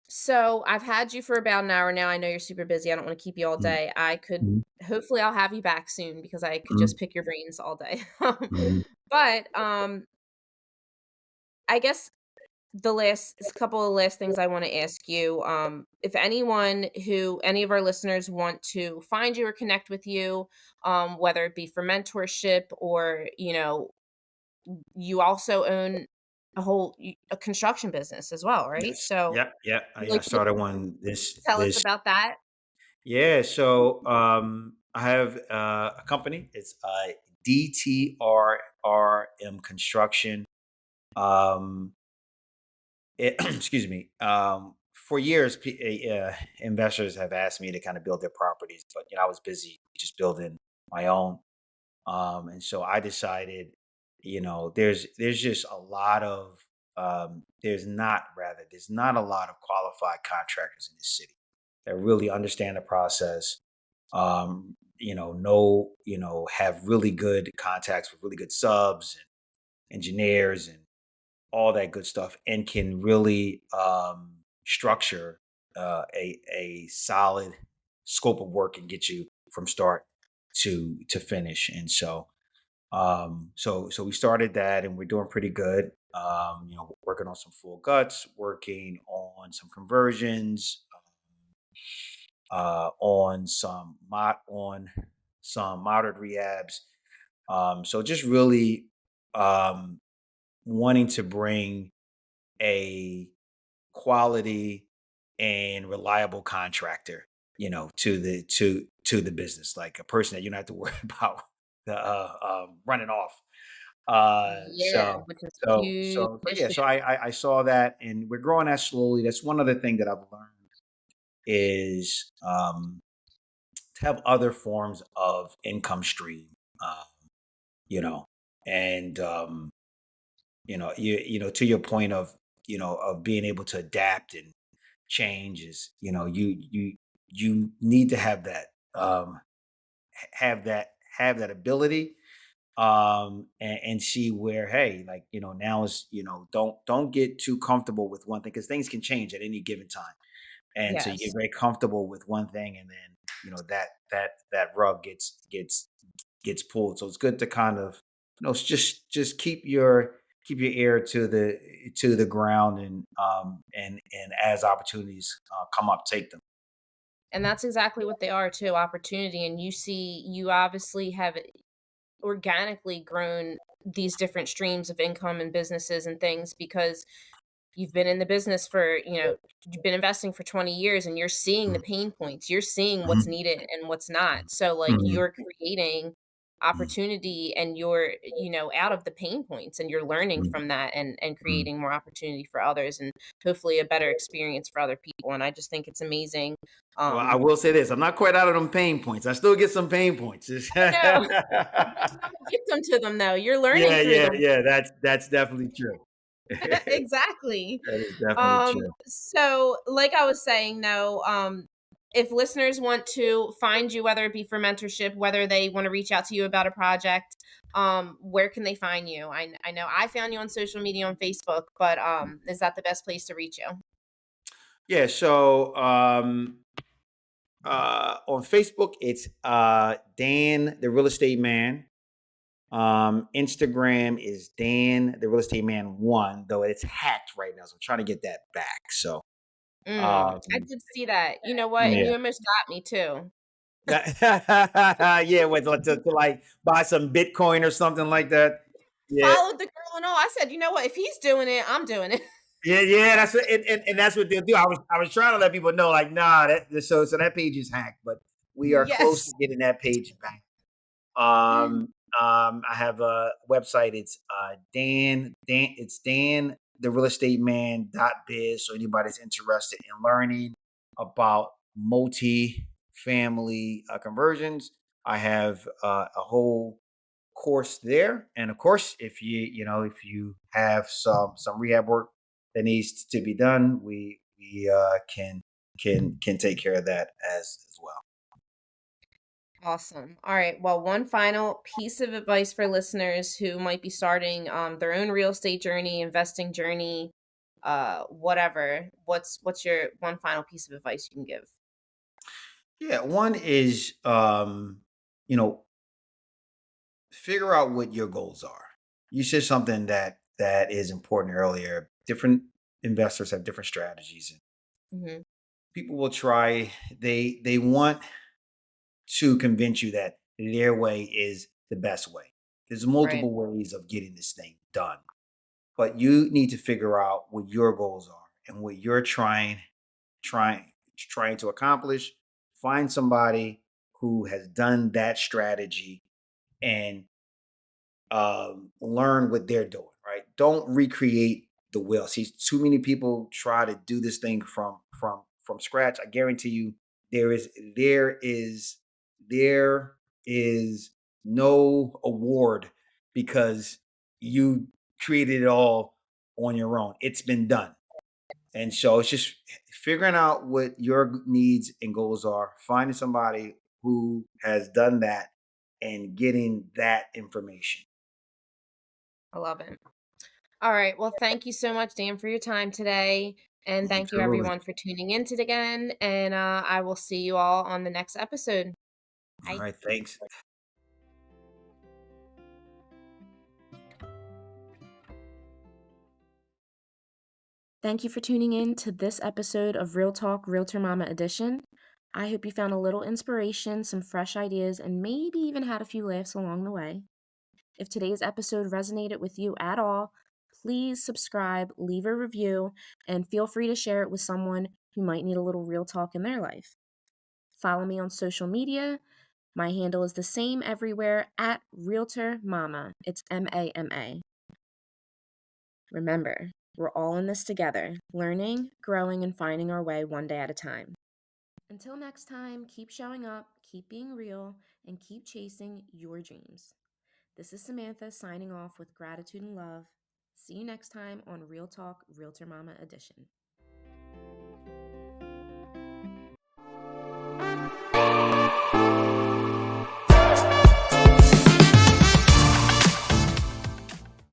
So I've had you for about an hour now. I know you're super busy. I don't want to keep you all Mhm, day. I could mhm, Hopefully I'll have you back soon because I could mhm, just pick your brains all day. mhm. But I guess couple of last things I want to ask you. If any of our listeners want to find you or connect with you, whether it be for mentorship or, you also own a construction business as well, right? Yes. So, Yep. Yep. really, I can you started one this tell us this about that? Yeah, so I have a company. It's DTRRM Construction. Um, excuse me. For years, investors have asked me to kind of build their properties, but I was busy just building my own. And so I decided, there's just a lot of there's not a lot of qualified contractors in this city that really understand the process, have really good contacts with really good subs and engineers and all that good stuff, and can really structure a solid scope of work and get you from start to finish. And so So we started that, and we're doing pretty good. Working on some full guts, working on some conversions, on some moderate rehabs. So just really um, wanting to bring a quality and reliable contractor, to the business, like a person that you don't have to worry about running off. Yeah, which is huge Yeah. issue. So I saw that, and we're growing that slowly. That's one other thing that I've learned is to have other forms of income stream. Um, you know, and to your point of of being able to adapt and change is, you need to have that have that ability, and see where, hey, like, now is, don't get too comfortable with one thing, because things can change at any given time, and so you get Yes. very comfortable with one thing, and then that rug gets pulled. So it's good to kind of, just keep your ear to the ground, and as opportunities come up, take them. And that's exactly what they are too, opportunity. And you obviously have organically grown these different streams of income and businesses and things because you've been in the business for, you've been investing for 20 years and you're seeing the Mhm, pain points. You're seeing what's mhm, needed and what's not. So like mhm, you're creating mhm, opportunity and you're, out of the pain points and you're learning mhm, from that and mhm. creating more opportunity for others and hopefully a better experience for other people. And I just think it's amazing. Well, I Um will say this: I'm not quite out of them pain points. I still get some pain points. I know you're not a victim to them though. You're learning Yeah, through yeah, them. yeah. That's definitely true. That Exactly. is definitely true. So like I was saying though, if listeners want to find you, whether it be for mentorship, whether they want to reach out to you about a project, where can they find you? I know I found you on social media on Facebook, but is that the best place to reach you? Yeah. So on Facebook, it's Dan the Real Estate Man. Instagram is Dan the Real Estate Man One, though it's hacked right now, so I'm trying to get that back. So I um, did see that. You know what? And yeah. you almost got me too. Yeah, to like buy some Bitcoin or something like that. Yeah, Followed the girl and all. I said, you know what? If he's doing it, I'm doing it. yeah, yeah. That's what, and that's what they'll do. I was trying to let people know, like, nah, so that page is hacked, but we are close to Yes. getting that page back. I have a website. It's It's Dan the Real Estate Man.biz. So anybody's interested in learning about multi-family conversions, I have a whole course there. And of course, if you have some rehab work that needs to be done, we can take care of that as well. Awesome. All right. Well, one final piece of advice for listeners who might be starting their own real estate journey, investing journey, whatever. What's your one final piece of advice you can give? Yeah, one is, you know figure out what your goals are. You said something that is important earlier. Different investors have different strategies, and Hmm. people will try. They want to convince you that their way is the best way. There's Right. multiple ways of getting this thing done, but you need to figure out what your goals are and what you're trying to accomplish. Find somebody who has done that strategy, and learn what they're doing, right? Don't recreate the wheel. See, too many people try to do this thing from scratch. I guarantee you, there is there is there is no award because you created it all on your own. It's been done. And so it's just figuring out what your needs and goals are, finding somebody who has done that, and getting that information. I love it. All right. Well, thank you so much, Dan, for your time today. And thank you Absolutely. everyone for tuning in to it again. And I will see you all on the next episode. All Bye. right, thanks. Thank you for tuning in to this episode of Real Talk Realtor Mama Edition. I hope you found a little inspiration, some fresh ideas, and maybe even had a few laughs along the way. If today's episode resonated with you at all, please subscribe, leave a review, and feel free to share it with someone who might need a little real talk in their life. Follow me on social media. My handle is the same everywhere at Realtor Mama. It's MAMA. Remember, we're all in this together, learning, growing, and finding our way one day at a time. Until next time, keep showing up, keep being real, and keep chasing your dreams. This is Samantha signing off with gratitude and love. See you next time on Real Talk Realtor Mama Edition.